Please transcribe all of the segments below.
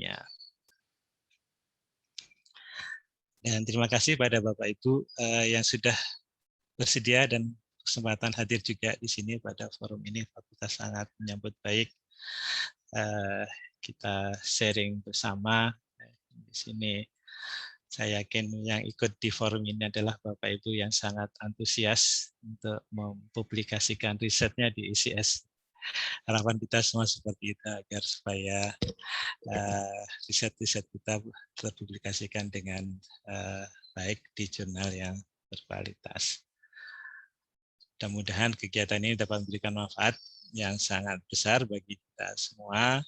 dunia. Dan terima kasih pada Bapak Ibu yang sudah bersedia dan kesempatan hadir juga di sini pada forum ini. Fakultas sangat menyambut baik kita sharing bersama di sini. Saya yakin yang ikut di forum ini adalah Bapak Ibu yang sangat antusias untuk mempublikasikan risetnya di ICS. Harapan kita semua seperti itu agar supaya riset-riset kita terpublikasikan dengan baik di jurnal yang berkualitas. Mudah-mudahan kegiatan ini dapat memberikan manfaat yang sangat besar bagi kita semua.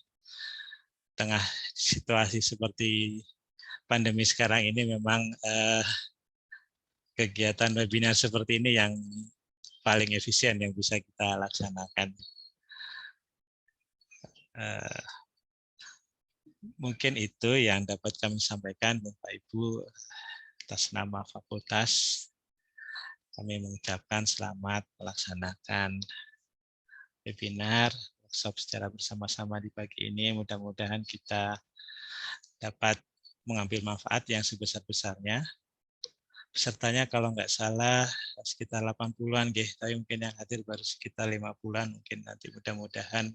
Tengah situasi seperti pandemi sekarang ini memang kegiatan webinar seperti ini yang paling efisien yang bisa kita laksanakan. Mungkin itu yang dapat kami sampaikan Bapak Ibu atas nama fakultas. Kami mengucapkan selamat melaksanakan webinar workshop secara bersama-sama di pagi ini. Mudah-mudahan kita dapat mengambil manfaat yang sebesar-besarnya. Pesertanya kalau nggak salah sekitar 80-an, tapi mungkin yang hadir baru sekitar 50-an. Mungkin nanti mudah-mudahan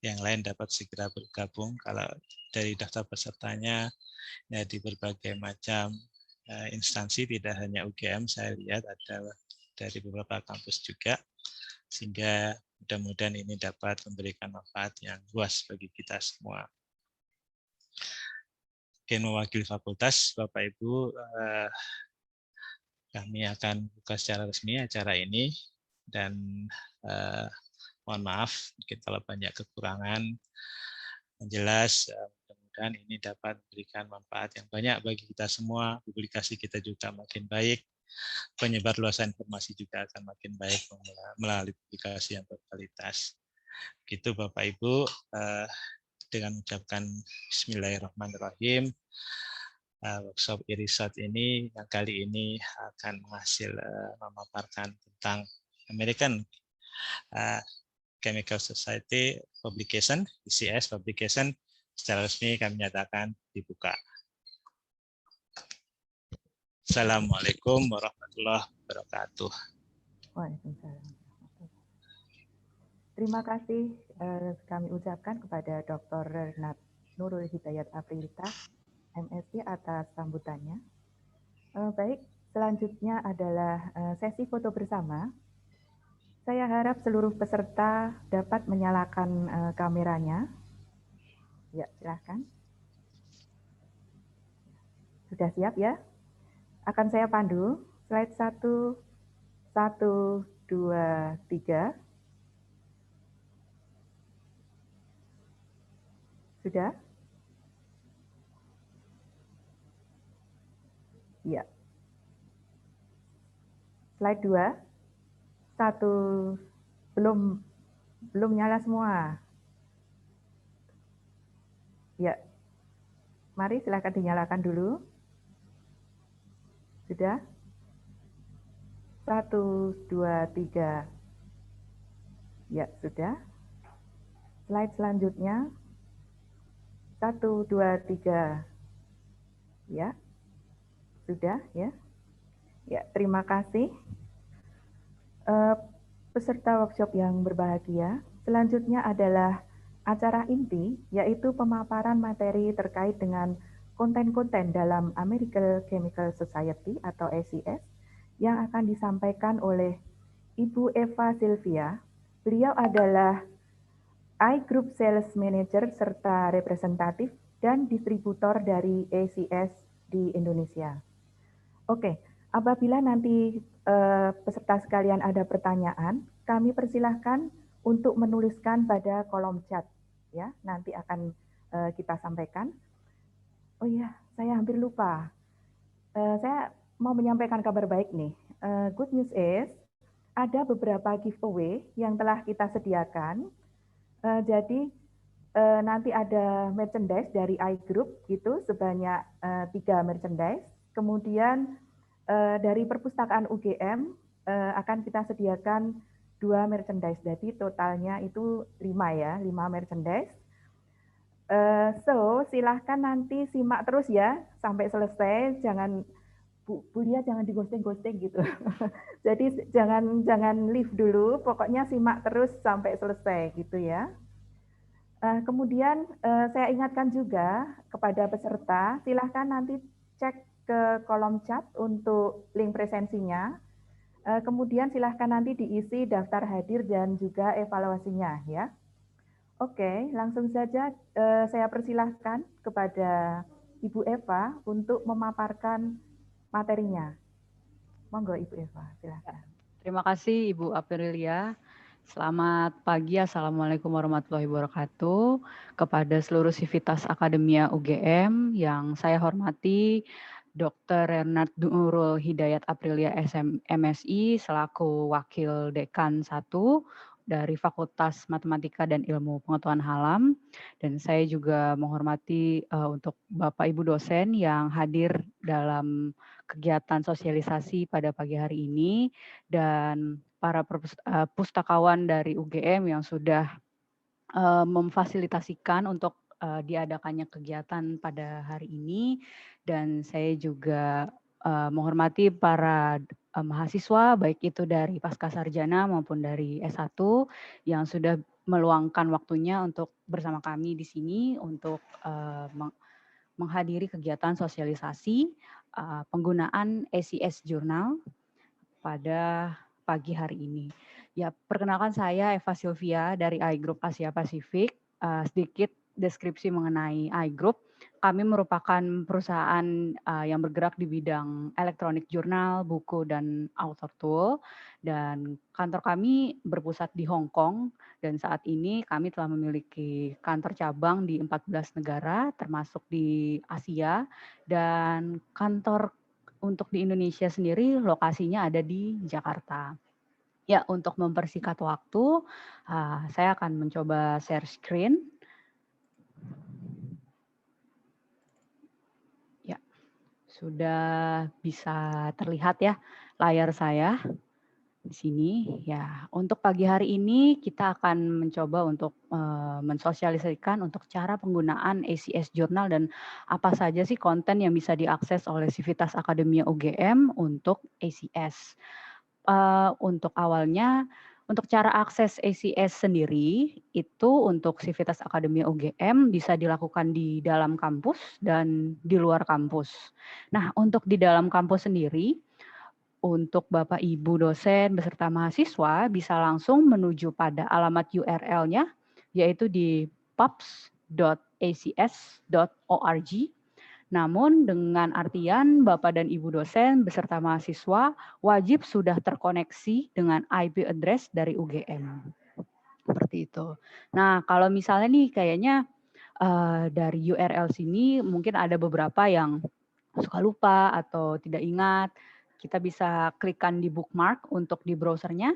yang lain dapat segera bergabung. Kalau dari daftar pesertanya ya di berbagai macam instansi, tidak hanya UGM, saya lihat ada dari beberapa kampus juga, sehingga mudah-mudahan ini dapat memberikan manfaat yang luas bagi kita semua. Mungkin mewakili fakultas, Bapak Ibu, kami akan buka secara resmi acara ini, dan mohon maaf mungkin kalau banyak kekurangan. Yang jelas mudah-mudahan ini dapat memberikan manfaat yang banyak bagi kita semua. Publikasi kita juga makin baik, penyebar luasan informasi juga akan makin baik melalui publikasi yang berkualitas. Begitu Bapak Ibu, dengan mengucapkan Bismillahirrahmanirrahim, workshop e-research ini yang kali ini akan memaparkan tentang American Chemical Society Publication, ICS Publication, secara resmi kami nyatakan dibuka. Assalamualaikum warahmatullahi wabarakatuh. Waalaikumsalam. Terima kasih kami ucapkan kepada Dr. Renat Nurul Hidayat Aprilita, MSc, atas sambutannya. Baik, selanjutnya adalah sesi foto bersama. Saya harap seluruh peserta dapat menyalakan kameranya. Ya, silakan. Sudah siap ya? Akan saya pandu. Slide 1, 1, 2, 3. Sudah? Ya. Slide 2. 1, belum nyala semua. Ya. Mari silakan dinyalakan dulu. Sudah? 1, 2, 3. Ya, sudah. Slide selanjutnya. 1, 2, 3. Ya. Sudah ya. Ya, terima kasih. Peserta workshop yang berbahagia, selanjutnya adalah acara inti, yaitu pemaparan materi terkait dengan konten-konten dalam American Chemical Society atau ACS yang akan disampaikan oleh Ibu Eva Sylvia. Beliau adalah I-Group Sales Manager serta representatif dan distributor dari ACS di Indonesia. Oke, apabila nanti peserta sekalian ada pertanyaan, kami persilahkan untuk menuliskan pada kolom chat, ya. Nanti akan kita sampaikan. Oh iya, saya hampir lupa. Saya mau menyampaikan kabar baik nih. Good news is ada beberapa giveaway yang telah kita sediakan. Jadi nanti ada merchandise dari iGroup gitu sebanyak 3 merchandise. Kemudian dari perpustakaan UGM akan kita sediakan 2 merchandise. Jadi totalnya itu 5 ya, 5 merchandise. So, silahkan nanti simak terus ya sampai selesai. Jangan Bu Lia jangan di-ghosting-ghosting gitu. Jadi jangan leave dulu, pokoknya simak terus sampai selesai gitu ya. Kemudian saya ingatkan juga kepada peserta, silahkan nanti cek ke kolom chat untuk link presensinya. Kemudian silahkan nanti diisi daftar hadir dan juga evaluasinya ya. Oke, langsung saja saya persilahkan kepada Ibu Eva untuk memaparkan materinya. Monggo Ibu Eva, silahkan. Terima kasih Ibu Aprilia. Selamat pagi, Assalamualaikum warahmatullahi wabarakatuh. Kepada seluruh sivitas Akademia UGM yang saya hormati, Dr. Renard Nurul Hidayat Aprilia MSI selaku Wakil Dekan 1 dari Fakultas Matematika dan Ilmu Pengetahuan Alam. Dan saya juga menghormati untuk Bapak Ibu dosen yang hadir dalam kegiatan sosialisasi pada pagi hari ini dan para pustakawan dari UGM yang sudah memfasilitasikan untuk diadakannya kegiatan pada hari ini, dan saya juga menghormati para mahasiswa baik itu dari Pascasarjana maupun dari S1 yang sudah meluangkan waktunya untuk bersama kami di sini untuk menghadiri kegiatan sosialisasi penggunaan ACS Journal pada pagi hari ini. Ya, perkenalkan saya Eva Sylvia dari iGroup Asia Pasifik. Sedikit deskripsi mengenai iGroup. Kami merupakan perusahaan yang bergerak di bidang elektronik jurnal, buku, dan author tool. Dan kantor kami berpusat di Hong Kong. Dan saat ini kami telah memiliki kantor cabang di 14 negara, termasuk di Asia. Dan kantor untuk di Indonesia sendiri lokasinya ada di Jakarta. Ya, untuk mempersingkat waktu, saya akan mencoba share screen. Ya, sudah bisa terlihat ya layar saya di sini. Ya, untuk pagi hari ini kita akan mencoba untuk mensosialisasikan untuk cara penggunaan ACS Journal dan apa saja sih konten yang bisa diakses oleh Sivitas Akademia UGM untuk ACS. Untuk awalnya, untuk cara akses ACS sendiri, itu untuk Sivitas Akademia UGM bisa dilakukan di dalam kampus dan di luar kampus. Nah, untuk di dalam kampus sendiri, untuk Bapak Ibu dosen beserta mahasiswa bisa langsung menuju pada alamat URL-nya, yaitu di pubs.acs.org. Namun dengan artian Bapak dan Ibu dosen beserta mahasiswa wajib sudah terkoneksi dengan IP address dari UGM. Seperti itu. Nah, kalau misalnya nih kayaknya dari URL sini mungkin ada beberapa yang suka lupa atau tidak ingat, kita bisa klikkan di bookmark untuk di browsernya.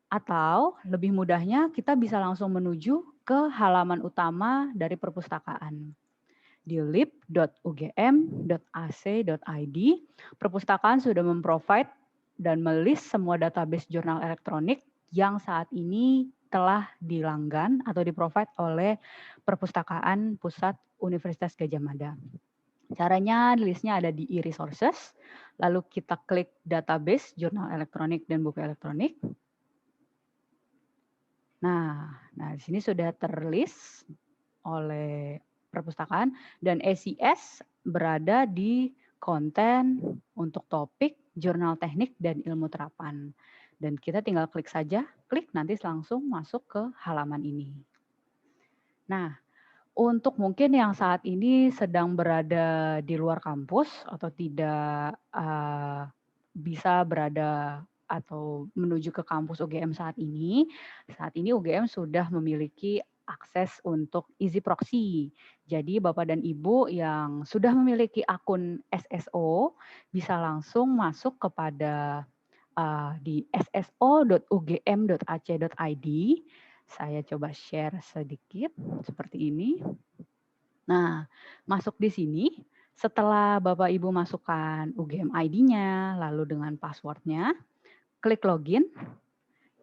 Atau lebih mudahnya kita bisa langsung menuju ke halaman utama dari perpustakaan. Di lib.ugm.ac.id, perpustakaan sudah memprovide dan melist semua database jurnal elektronik yang saat ini telah dilanggan atau diprovide oleh Perpustakaan Pusat Universitas Gadjah Mada. Caranya listnya ada di e-resources, lalu kita klik database jurnal elektronik dan buku elektronik. Nah di sini sudah terlist oleh perpustakaan dan ACS berada di konten untuk topik jurnal teknik dan ilmu terapan. Dan kita tinggal klik saja, klik nanti langsung masuk ke halaman ini. Nah, untuk mungkin yang saat ini sedang berada di luar kampus atau tidak bisa berada atau menuju ke kampus UGM saat ini UGM sudah memiliki akses untuk Easy Proxy. Jadi Bapak dan Ibu yang sudah memiliki akun SSO bisa langsung masuk kepada di sso.ugm.ac.id. Saya coba share sedikit seperti ini. Nah, masuk di sini, setelah Bapak Ibu masukkan UGM ID-nya, lalu dengan password-nya, klik login.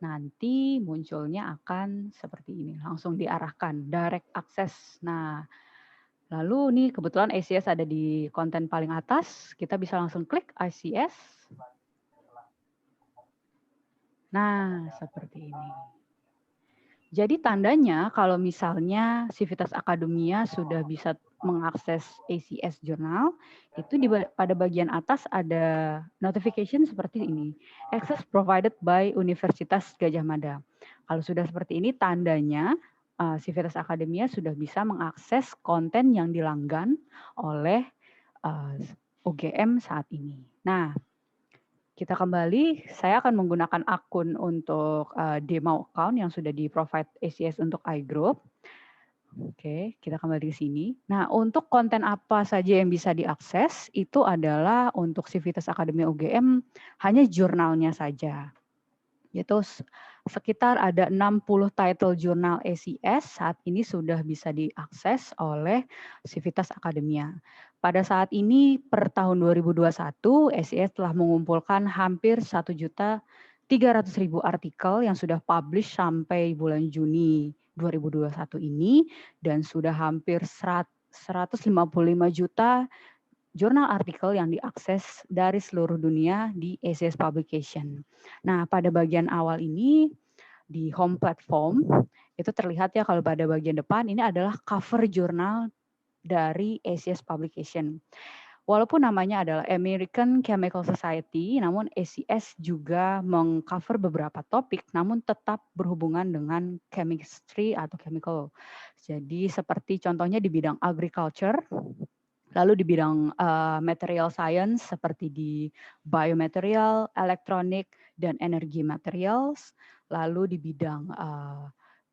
nanti munculnya akan seperti ini, langsung diarahkan, direct access. Nah, lalu nih kebetulan ACS ada di konten paling atas, kita bisa langsung klik ACS. Nah, seperti ini. Jadi tandanya kalau misalnya Civitas Akademia sudah bisa mengakses ACS Journal, itu pada bagian atas ada notification seperti ini. Access provided by Universitas Gadjah Mada. Kalau sudah seperti ini, tandanya Civitas Akademia sudah bisa mengakses konten yang dilanggan oleh UGM saat ini. Nah, kita kembali, saya akan menggunakan akun untuk demo account yang sudah di-provide ACS untuk iGroup. Oke, kita kembali ke sini. Nah, untuk konten apa saja yang bisa diakses, itu adalah untuk Civitas Akademia UGM hanya jurnalnya saja. Yaitu sekitar ada 60 title jurnal ACS saat ini sudah bisa diakses oleh Civitas Akademia. Pada saat ini per tahun 2021 ACS telah mengumpulkan hampir 1.300.000 artikel yang sudah publish sampai bulan Juni 2021 ini dan sudah hampir 155 juta jurnal artikel yang diakses dari seluruh dunia di ACS Publication. Nah, pada bagian awal ini di home platform itu terlihat ya kalau pada bagian depan ini adalah cover jurnal dari ACS Publication. Walaupun namanya adalah American Chemical Society, namun ACS juga mengcover beberapa topik, namun tetap berhubungan dengan chemistry atau chemical. Jadi seperti contohnya di bidang agriculture, lalu di bidang material science seperti di biomaterial, elektronik, dan energi materials. Lalu di bidang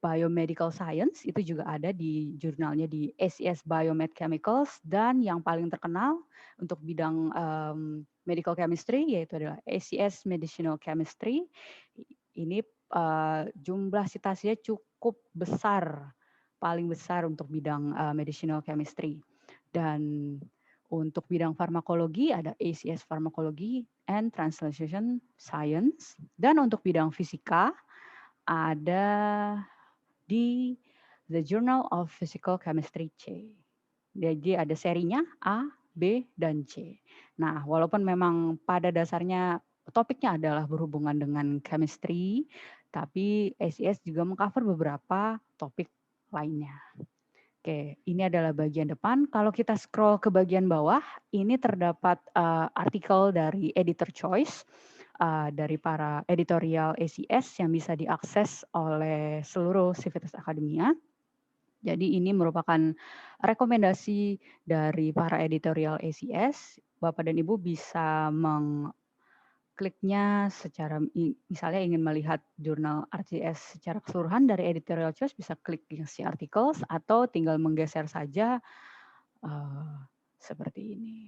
biomedical science itu juga ada di jurnalnya di ACS Biomed Chemicals, dan yang paling terkenal untuk bidang medical chemistry yaitu adalah ACS Medicinal Chemistry. Ini jumlah citasinya cukup besar, paling besar untuk bidang medicinal chemistry. Dan untuk bidang farmakologi ada ACS Pharmacology and Translation Science. Dan untuk bidang fisika ada di The Journal of Physical Chemistry C. Jadi ada serinya A, B, dan C. Nah, walaupun memang pada dasarnya topiknya adalah berhubungan dengan chemistry, tapi ACS juga mengcover beberapa topik lainnya. Oke, ini adalah bagian depan. Kalau kita scroll ke bagian bawah, ini terdapat artikel dari editor choice dari para editorial ACS yang bisa diakses oleh seluruh Civitas Akademia. Jadi ini merupakan rekomendasi dari para editorial ACS. Bapak dan Ibu bisa kliknya secara, misalnya ingin melihat jurnal RCS secara keseluruhan dari editorial choice, bisa klik si articles atau tinggal menggeser saja seperti ini.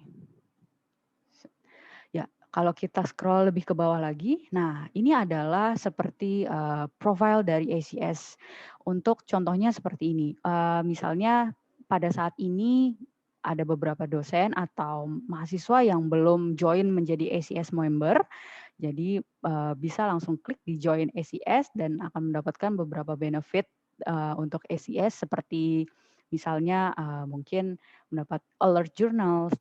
Ya, kalau kita scroll lebih ke bawah lagi, nah ini adalah seperti profile dari ACS. Untuk contohnya seperti ini, misalnya pada saat ini ada beberapa dosen atau mahasiswa yang belum join menjadi ACS member, jadi bisa langsung klik di join ACS dan akan mendapatkan beberapa benefit untuk ACS seperti misalnya mungkin mendapat alert journals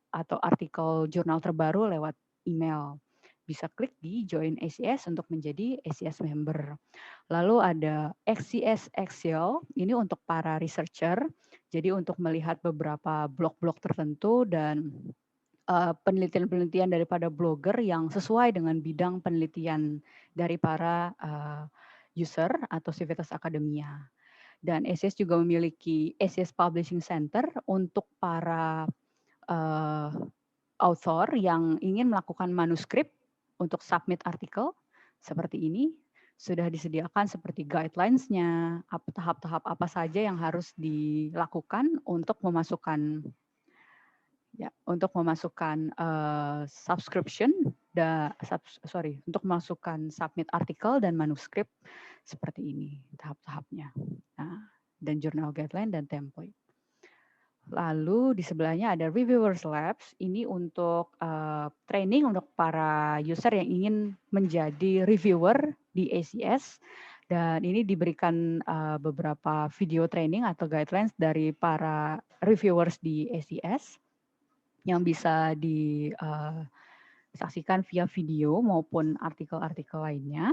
atau artikel jurnal terbaru lewat email. Bisa klik di join ACS untuk menjadi ACS member. Lalu ada ACS Excel, ini untuk para researcher, jadi untuk melihat beberapa blog-blog tertentu dan penelitian-penelitian daripada blogger yang sesuai dengan bidang penelitian dari para user atau Civitas Akademia. Dan ACS juga memiliki ACS Publishing Center untuk para author yang ingin melakukan manuskrip untuk submit artikel seperti ini. Sudah disediakan seperti guidelines-nya, tahap-tahap apa saja yang harus dilakukan untuk memasukkan subscription, untuk memasukkan submit artikel dan manuskrip seperti ini tahap-tahapnya. Nah, dan jurnal guideline dan template. Lalu di sebelahnya ada Reviewers Labs. Ini untuk training untuk para user yang ingin menjadi reviewer di ACS. Dan ini diberikan beberapa video training atau guidelines dari para reviewers di ACS yang bisa disaksikan via video maupun artikel-artikel lainnya.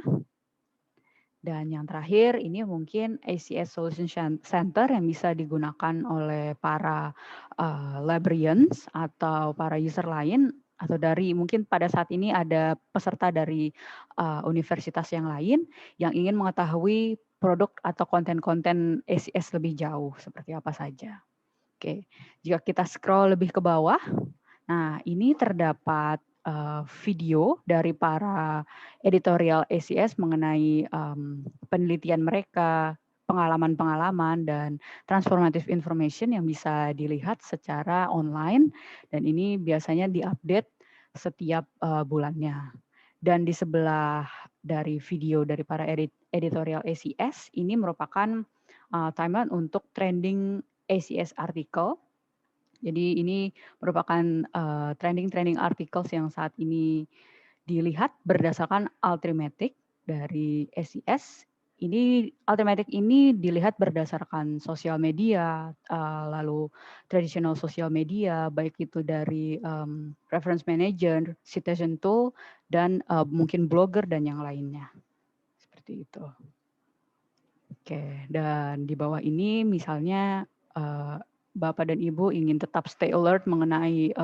Dan yang terakhir ini mungkin ACS Solution Center yang bisa digunakan oleh para librarians atau para user lain atau dari mungkin pada saat ini ada peserta dari universitas yang lain yang ingin mengetahui produk atau konten-konten ACS lebih jauh seperti apa saja. Oke, jika kita scroll lebih ke bawah, nah ini terdapat video dari para editorial ACS mengenai penelitian mereka, pengalaman-pengalaman, dan transformative information yang bisa dilihat secara online. Dan ini biasanya diupdate setiap bulannya. Dan di sebelah dari video dari para editorial ACS, ini merupakan timeline untuk trending ACS artikel. Jadi ini merupakan trending articles yang saat ini dilihat berdasarkan Ultimatic dari ACS. Ini Ultimatic ini dilihat berdasarkan sosial media, lalu traditional sosial media, baik itu dari reference manager, citation tool, dan mungkin blogger dan yang lainnya. Seperti itu. Oke, dan di bawah ini misalnya Bapak dan Ibu ingin tetap stay alert mengenai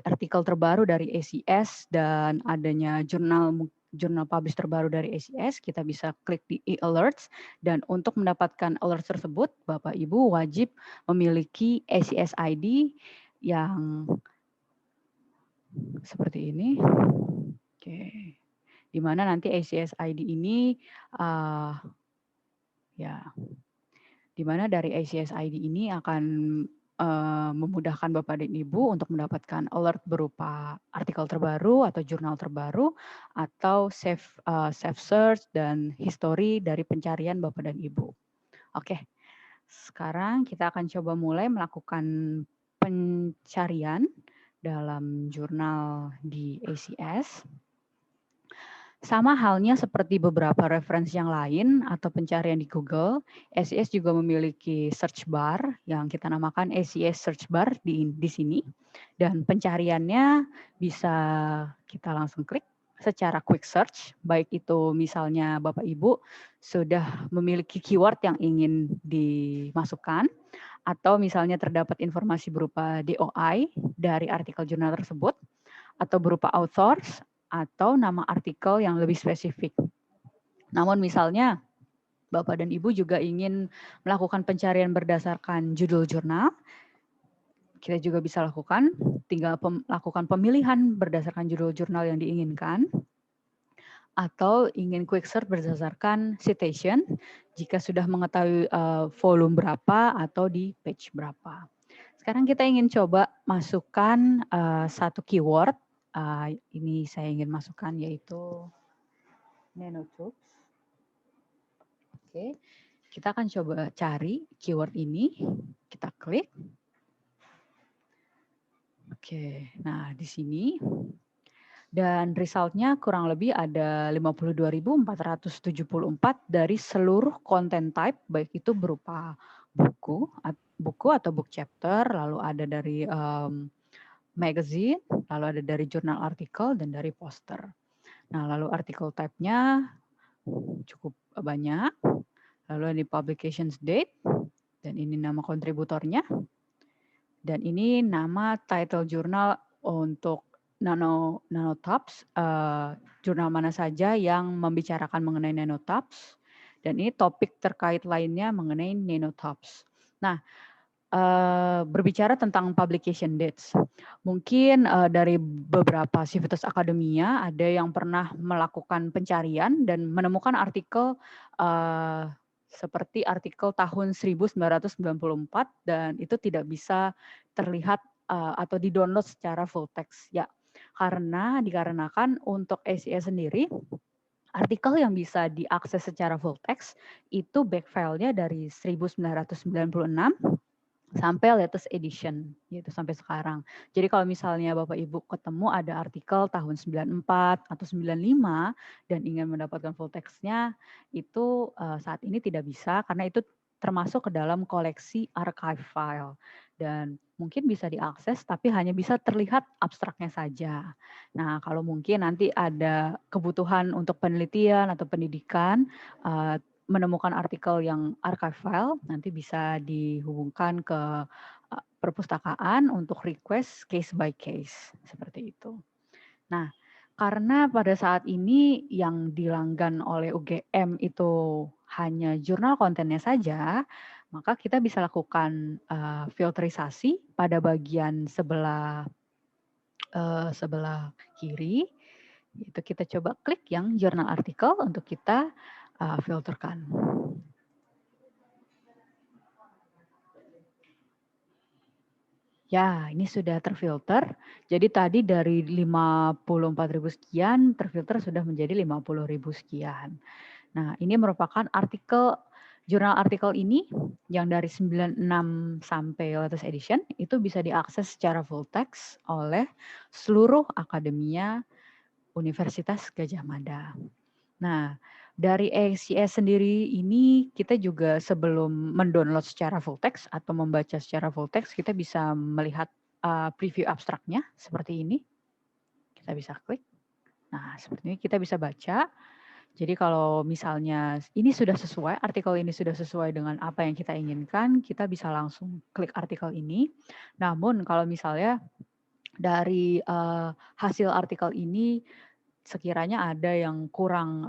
artikel terbaru dari ACS dan adanya jurnal publish terbaru dari ACS, kita bisa klik di e-alerts dan untuk mendapatkan alert tersebut, Bapak Ibu wajib memiliki ACS ID yang seperti ini. Oke. Di mana nanti ACS ID ini di mana dari ACS ID ini akan memudahkan Bapak dan Ibu untuk mendapatkan alert berupa artikel terbaru atau jurnal terbaru atau save search dan history dari pencarian Bapak dan Ibu. Oke, sekarang kita akan coba mulai melakukan pencarian dalam jurnal di ACS. Sama halnya seperti beberapa referensi yang lain atau pencarian di Google, ACS juga memiliki search bar yang kita namakan ACS search bar di sini. Dan pencariannya bisa kita langsung klik secara quick search, baik itu misalnya Bapak Ibu sudah memiliki keyword yang ingin dimasukkan, atau misalnya terdapat informasi berupa DOI dari artikel jurnal tersebut, atau berupa authors, atau nama artikel yang lebih spesifik. Namun misalnya Bapak dan Ibu juga ingin melakukan pencarian berdasarkan judul jurnal, kita juga bisa lakukan, tinggal lakukan pemilihan berdasarkan judul jurnal yang diinginkan, atau ingin quick search berdasarkan citation, jika sudah mengetahui volume berapa atau di page berapa. Sekarang kita ingin coba masukkan satu keyword. Ini saya ingin masukkan yaitu nanotubes. Oke, kita akan coba cari keyword ini. Kita klik. Oke, nah di sini. Dan resultnya kurang lebih ada 52.474 dari seluruh content type, baik itu berupa buku atau book chapter, lalu ada dari magazine, lalu ada dari jurnal artikel, dan dari poster. Nah, lalu artikel type-nya cukup banyak. Lalu ada publications date, dan ini nama kontributornya. Dan ini nama title jurnal untuk nanotubes, jurnal mana saja yang membicarakan mengenai nanotubes. Dan ini topik terkait lainnya mengenai nanotubes. Nah, berbicara tentang publication dates, mungkin dari beberapa Civitas Academia ada yang pernah melakukan pencarian dan menemukan artikel seperti artikel tahun 1994 dan itu tidak bisa terlihat atau di-download secara full text ya, dikarenakan untuk ACS sendiri artikel yang bisa diakses secara full text itu back file-nya dari 1996 sampai latest edition gitu sampai sekarang. Jadi kalau misalnya Bapak Ibu ketemu ada artikel tahun 94 atau 95 dan ingin mendapatkan full text-nya itu saat ini tidak bisa karena itu termasuk ke dalam koleksi archive file dan mungkin bisa diakses tapi hanya bisa terlihat abstraknya saja. Nah, kalau mungkin nanti ada kebutuhan untuk penelitian atau pendidikan menemukan artikel yang archive file, nanti bisa dihubungkan ke perpustakaan untuk request case by case, seperti itu. Nah, karena pada saat ini yang dilanggan oleh UGM itu hanya jurnal kontennya saja, maka kita bisa lakukan filterisasi pada bagian sebelah kiri. Itu kita coba klik yang jurnal artikel untuk kita filterkan. Ya, ini sudah terfilter. Jadi tadi dari 54.000 sekian, terfilter sudah menjadi 50.000 sekian. Nah, ini merupakan artikel, jurnal artikel ini yang dari 96 sampai latest edition, itu bisa diakses secara full text oleh seluruh akademia Universitas Gadjah Mada. Nah, dari ACS sendiri ini kita juga sebelum mendownload secara full text atau membaca secara full text, kita bisa melihat preview abstraknya seperti ini. Kita bisa klik. Nah, seperti ini kita bisa baca. Jadi kalau misalnya ini sudah sesuai, artikel ini sudah sesuai dengan apa yang kita inginkan, kita bisa langsung klik artikel ini. Namun kalau misalnya dari hasil artikel ini sekiranya ada yang kurang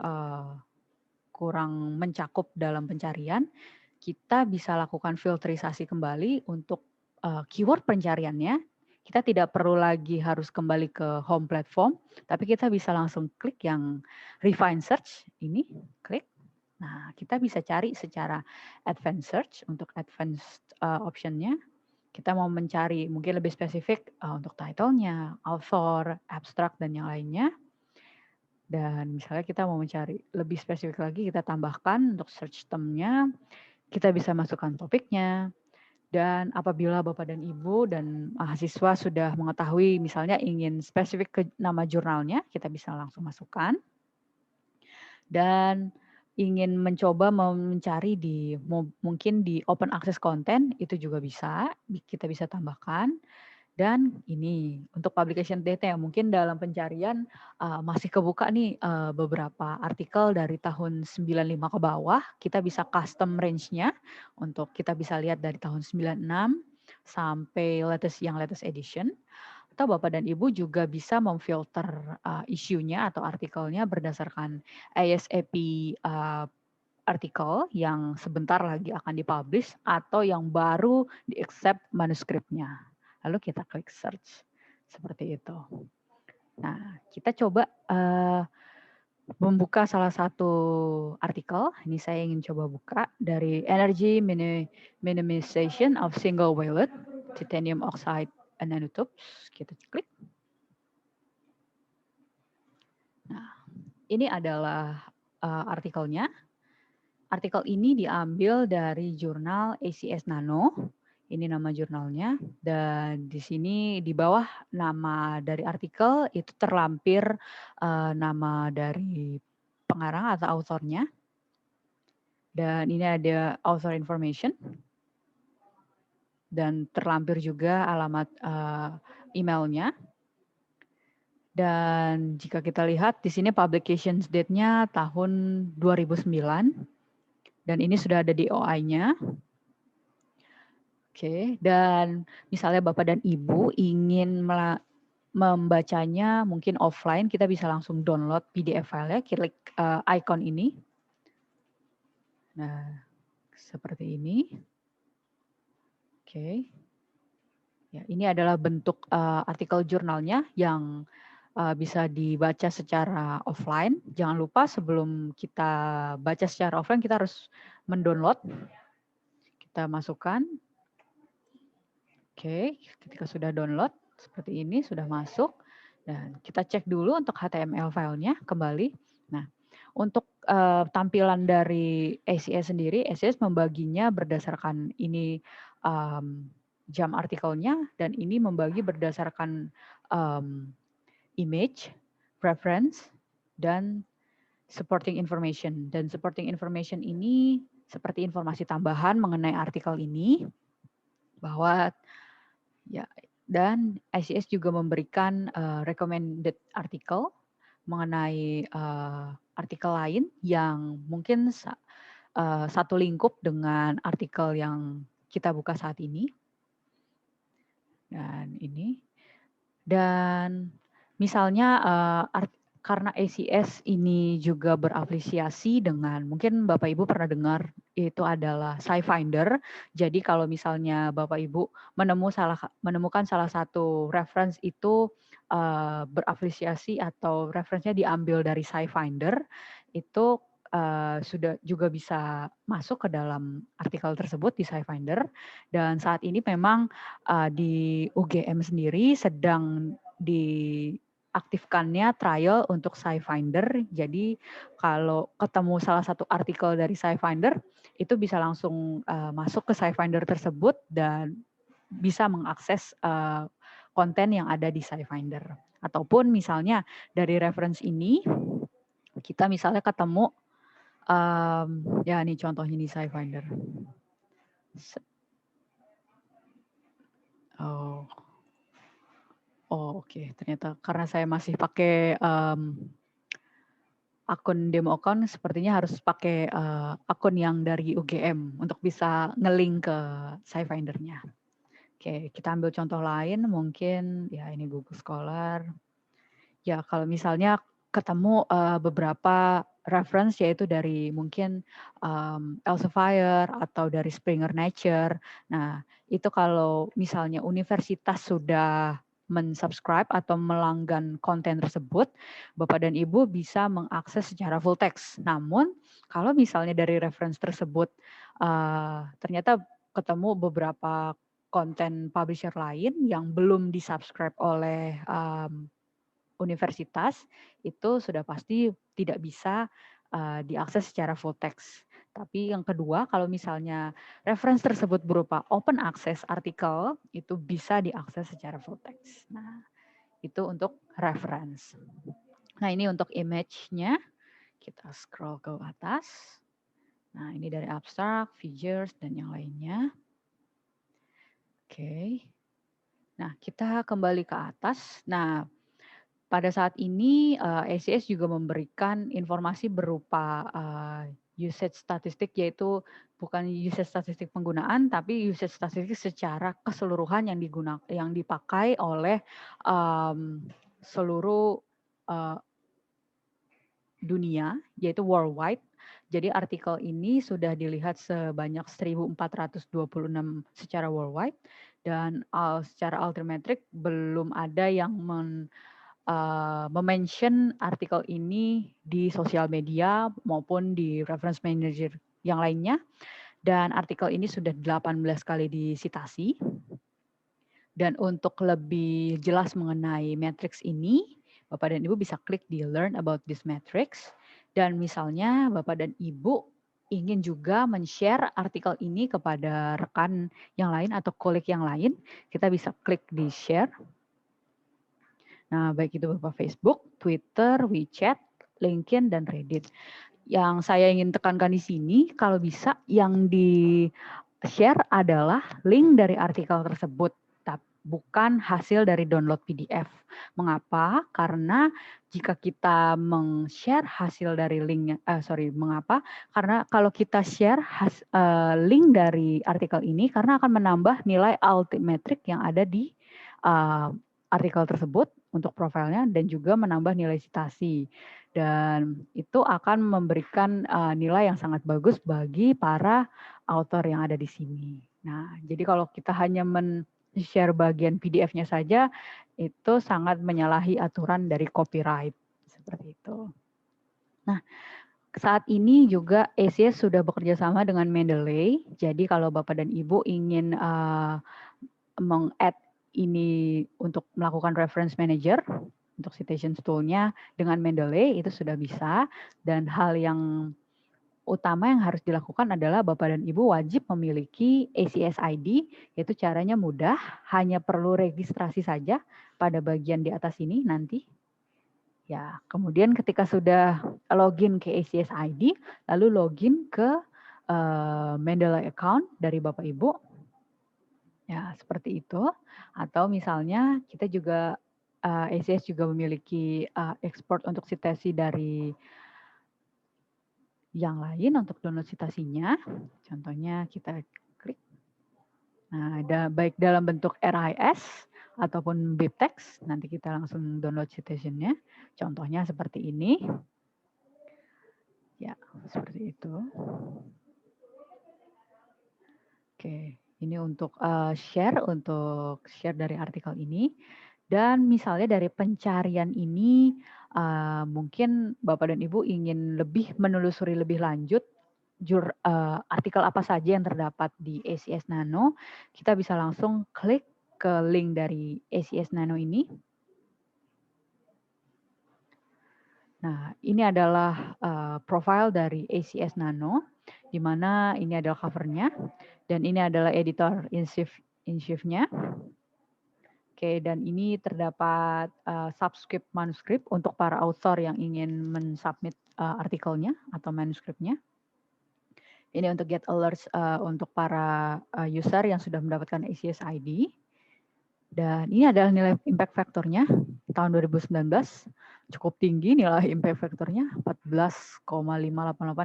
mencakup dalam pencarian, kita bisa lakukan filterisasi kembali untuk keyword pencariannya. Kita tidak perlu lagi harus kembali ke home platform, tapi kita bisa langsung klik yang refine search ini, klik. Nah, kita bisa cari secara advanced search untuk advanced optionnya. Kita mau mencari mungkin lebih spesifik untuk title-nya, author, abstract, dan yang lainnya. Dan misalnya kita mau mencari lebih spesifik lagi, kita tambahkan untuk search term-nya, kita bisa masukkan topiknya. Dan apabila Bapak dan Ibu dan mahasiswa sudah mengetahui misalnya ingin spesifik ke nama jurnalnya, kita bisa langsung masukkan. Dan ingin mencoba mencari di mungkin di open access content, itu juga bisa, kita bisa tambahkan. Dan ini untuk publication date yang mungkin dalam pencarian masih kebuka nih beberapa artikel dari tahun 95 ke bawah, kita bisa custom range-nya untuk kita bisa lihat dari tahun 96 sampai latest edition. Atau Bapak dan Ibu juga bisa memfilter isunya atau artikelnya berdasarkan ASAP artikel yang sebentar lagi akan dipublish atau yang baru di-accept manuskripnya. Lalu kita klik search, seperti itu. Nah, kita coba membuka salah satu artikel. Ini saya ingin coba buka dari Energy Minimization of Single Wallet Titanium Oxide Nanotubes. Kita klik. Nah, ini adalah artikelnya. Artikel ini diambil dari jurnal ACS Nano. Ini nama jurnalnya, dan di sini di bawah nama dari artikel itu terlampir nama dari pengarang atau authornya. Dan ini ada author information. Dan terlampir juga alamat emailnya. Dan jika kita lihat di sini publication date-nya tahun 2009. Dan ini sudah ada di OI-nya. Oke, dan misalnya Bapak dan Ibu ingin membacanya mungkin offline, kita bisa langsung download PDF file-nya, klik icon ini. Nah, seperti ini. Oke. Ya, ini adalah bentuk artikel jurnalnya yang bisa dibaca secara offline. Jangan lupa sebelum kita baca secara offline, kita harus mendownload. Kita masukkan. Oke, ketika sudah download, seperti ini, sudah masuk. Dan kita cek dulu untuk HTML filenya kembali. Nah, untuk tampilan dari ACS sendiri, ACS membaginya berdasarkan ini jam artikelnya, dan ini membagi berdasarkan image, preference, dan supporting information. Dan supporting information ini seperti informasi tambahan mengenai artikel ini, bahwa ya, dan ACS juga memberikan recommended article mengenai artikel lain yang mungkin satu lingkup dengan artikel yang kita buka saat ini. Dan ini. Dan misalnya karena ACS ini juga berafiliasi dengan, mungkin Bapak Ibu pernah dengar, itu adalah SciFinder. Jadi kalau misalnya Bapak Ibu menemukan salah satu reference itu berafiliasi atau referensinya diambil dari SciFinder, itu sudah juga bisa masuk ke dalam artikel tersebut di SciFinder. Dan saat ini memang di UGM sendiri sedang diaktifkannya trial untuk SciFinder. Jadi kalau ketemu salah satu artikel dari SciFinder, itu bisa langsung masuk ke SciFinder tersebut dan bisa mengakses konten yang ada di SciFinder. Ataupun misalnya dari reference ini, kita misalnya ketemu, ya ini contohnya di SciFinder. Oh, oke. Ternyata karena saya masih pakai akun demo account, sepertinya harus pakai akun yang dari UGM untuk bisa nge-link ke SciFinder-nya. Oke, kita ambil contoh lain, mungkin ya ini Google Scholar. Ya, kalau misalnya ketemu beberapa reference, yaitu dari mungkin Elsevier atau dari Springer Nature. Nah, itu kalau misalnya universitas sudah mensubscribe atau melanggan konten tersebut, Bapak dan Ibu bisa mengakses secara full text. Namun, kalau misalnya dari reference tersebut ternyata ketemu beberapa konten publisher lain yang belum disubscribe oleh universitas, itu sudah pasti tidak bisa diakses secara full text. Tapi yang kedua, kalau misalnya reference tersebut berupa open access artikel, itu bisa diakses secara full text. Nah, itu untuk reference. Nah, ini untuk image-nya. Kita scroll ke atas. Nah, ini dari abstract, figures, dan yang lainnya. Oke. Nah, kita kembali ke atas. Nah, pada saat ini ACS juga memberikan informasi berupa usage statistik, yaitu bukan usage statistik penggunaan, tapi usage statistik secara keseluruhan yang dipakai oleh seluruh dunia, yaitu worldwide. Jadi artikel ini sudah dilihat sebanyak 1.426 secara worldwide, dan secara Altimetric belum ada yang mention artikel ini di sosial media maupun di reference manager yang lainnya. Dan artikel ini sudah 18 kali disitasi. Dan untuk lebih jelas mengenai matrix ini, Bapak dan Ibu bisa klik di Learn about this matrix. Dan misalnya Bapak dan Ibu ingin juga men-share artikel ini kepada rekan yang lain atau kolik yang lain, kita bisa klik di share. Nah, baik itu berupa Facebook, Twitter, WeChat, LinkedIn, dan Reddit. Yang saya ingin tekankan di sini, kalau bisa yang di-share adalah link dari artikel tersebut, bukan hasil dari download PDF. Mengapa? Karena jika kita meng-share hasil dari link, mengapa? Karena kalau kita share link dari artikel ini, karena akan menambah nilai Altimetric yang ada di artikel tersebut untuk profilnya, dan juga menambah nilai citasi. Dan itu akan memberikan nilai yang sangat bagus bagi para author yang ada di sini. Nah, jadi kalau kita hanya share bagian PDF-nya saja, itu sangat menyalahi aturan dari copyright. Seperti itu. Nah, saat ini juga ACS sudah bekerja sama dengan Mendeley. Jadi kalau Bapak dan Ibu ingin meng-add ini untuk melakukan reference manager, untuk citation tool-nya dengan Mendeley itu sudah bisa. Dan hal yang utama yang harus dilakukan adalah Bapak dan Ibu wajib memiliki ACS ID, yaitu caranya mudah, hanya perlu registrasi saja pada bagian di atas ini nanti. Ya, kemudian ketika sudah login ke ACS ID, lalu login ke Mendeley account dari Bapak Ibu. Ya, seperti itu. Atau misalnya kita juga ACS juga memiliki export untuk citasi dari yang lain untuk download citasinya. Contohnya kita klik. Nah, ada baik dalam bentuk RIS ataupun BibTeX. Nanti kita langsung download citationnya. Contohnya seperti ini. Ya, seperti itu. Oke, ini untuk share dari artikel ini. Dan misalnya dari pencarian ini, mungkin Bapak dan Ibu ingin lebih menelusuri lebih lanjut artikel apa saja yang terdapat di ACS Nano, kita bisa langsung klik ke link dari ACS Nano ini. Nah, ini adalah profile dari ACS Nano, di mana ini adalah covernya, dan ini adalah editor in chief-nya. Oke, dan ini terdapat subscript manuskrip untuk para author yang ingin mensubmit artikelnya atau manuskripnya. Ini untuk get alerts untuk para user yang sudah mendapatkan ACS ID. Dan ini adalah nilai impact factor-nya tahun 2019. Cukup tinggi nilai impact factor-nya, 14,588,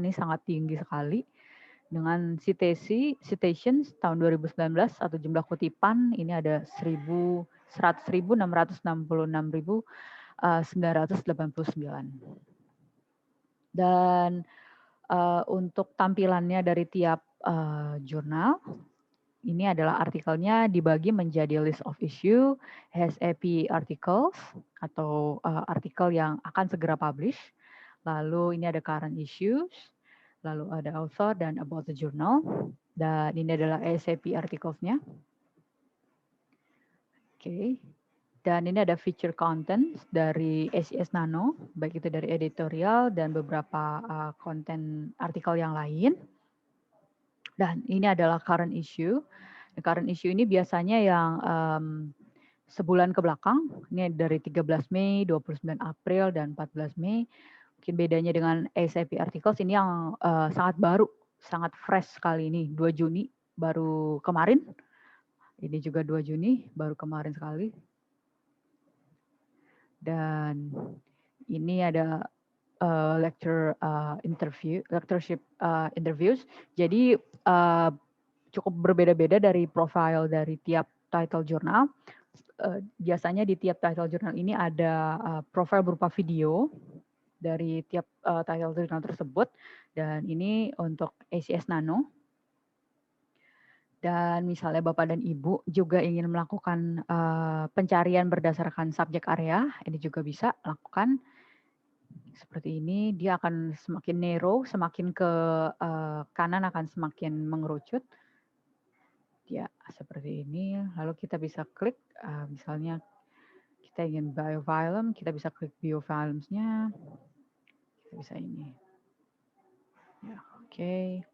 ini sangat tinggi sekali. Dengan citations tahun 2019 atau jumlah kutipan ini ada 100.666.989. Dan untuk tampilannya dari tiap jurnal, ini adalah artikelnya dibagi menjadi list of issue, SAP articles atau artikel yang akan segera publish. Lalu ini ada current issues, lalu ada author dan about the journal. Dan ini adalah SAP articles-nya. Oke. Dan ini ada feature content dari ACS Nano, baik itu dari editorial dan beberapa konten artikel yang lain. Dan ini adalah current issue. The current issue ini biasanya yang sebulan ke belakang. Ini dari 13 Mei, 29 April, dan 14 Mei. Mungkin bedanya dengan SAP articles ini yang sangat baru, sangat fresh sekali ini. 2 Juni baru kemarin. Ini juga 2 Juni baru kemarin sekali. Dan ini ada lectureship interviews. Jadi cukup berbeda-beda dari profile dari tiap title jurnal. Biasanya di tiap title jurnal ini ada profile berupa video dari tiap title jurnal tersebut. Dan ini untuk ACS Nano. Dan misalnya Bapak dan Ibu juga ingin melakukan pencarian berdasarkan subjek area, ini juga bisa lakukan. Seperti ini, dia akan semakin narrow, semakin ke kanan akan semakin mengerucut. Ya, seperti ini. Lalu kita bisa klik, misalnya kita ingin biofilm, kita bisa klik biofilms-nya. Kita bisa ini. Ya, oke.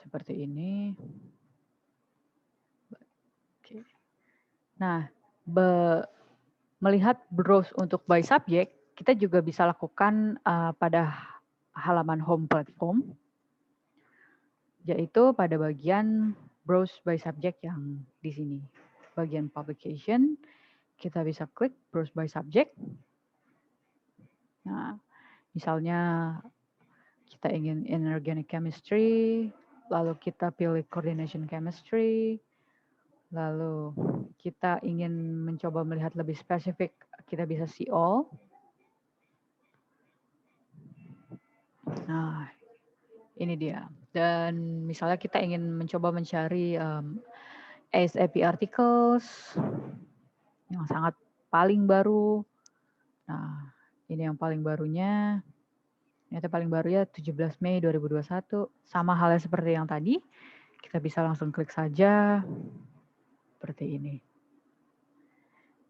Seperti ini. Oke. Nah, melihat browse untuk by subject, kita juga bisa lakukan pada halaman home platform, yaitu pada bagian browse by subject yang di sini. Bagian publication, kita bisa klik browse by subject. Nah, misalnya kita ingin inorganic chemistry, lalu kita pilih coordination chemistry, lalu kita ingin mencoba melihat lebih spesifik, kita bisa see all. Nah, ini dia. Dan misalnya kita ingin mencoba mencari SAP articles yang sangat paling baru. Nah, ini yang paling barunya. Ternyata paling baru ya 17 Mei 2021. Sama halnya seperti yang tadi. Kita bisa langsung klik saja. Seperti ini.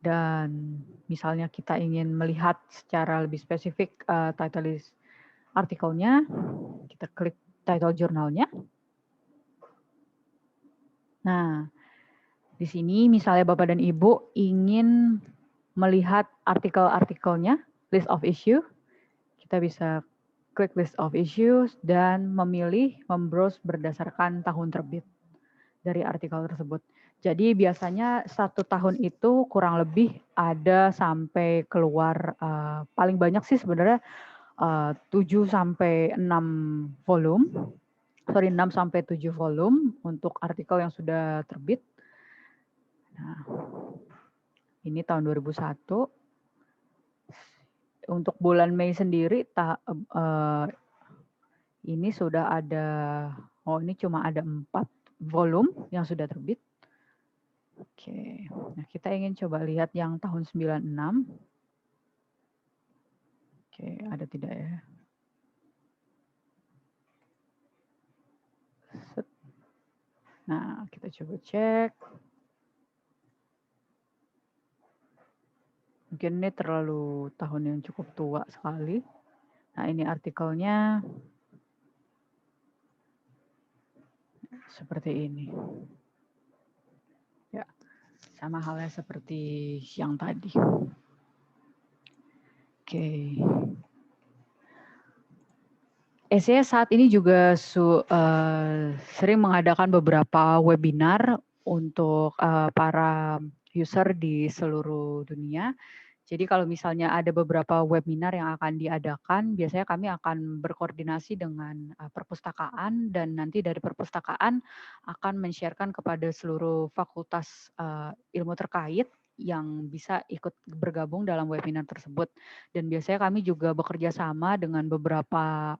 Dan misalnya kita ingin melihat secara lebih spesifik title list artikelnya, kita klik title jurnalnya. Nah, di sini misalnya Bapak dan Ibu ingin melihat artikel-artikelnya, list of issue, kita bisa klik list of issues dan memilih membrowse berdasarkan tahun terbit dari artikel tersebut. Jadi biasanya 1 tahun itu kurang lebih ada sampai keluar paling banyak sih sebenarnya 7 sampai 6 volume. 6 sampai 7 volume untuk artikel yang sudah terbit. Nah, ini tahun 2001. Untuk bulan Mei sendiri ini sudah ada, ini cuma ada 4 volume yang sudah terbit. Oke, nah kita ingin coba lihat yang tahun 96. Oke, ada tidak ya? Nah, kita coba cek. Mungkin ini terlalu tahun yang cukup tua sekali. Nah, ini artikelnya seperti ini. Ya, sama halnya seperti yang tadi. Oke. SCS saat ini juga sering mengadakan beberapa webinar untuk para user di seluruh dunia. Jadi kalau misalnya ada beberapa webinar yang akan diadakan, biasanya kami akan berkoordinasi dengan perpustakaan dan nanti dari perpustakaan akan men-sharekan kepada seluruh fakultas ilmu terkait yang bisa ikut bergabung dalam webinar tersebut. Dan biasanya kami juga bekerja sama dengan beberapa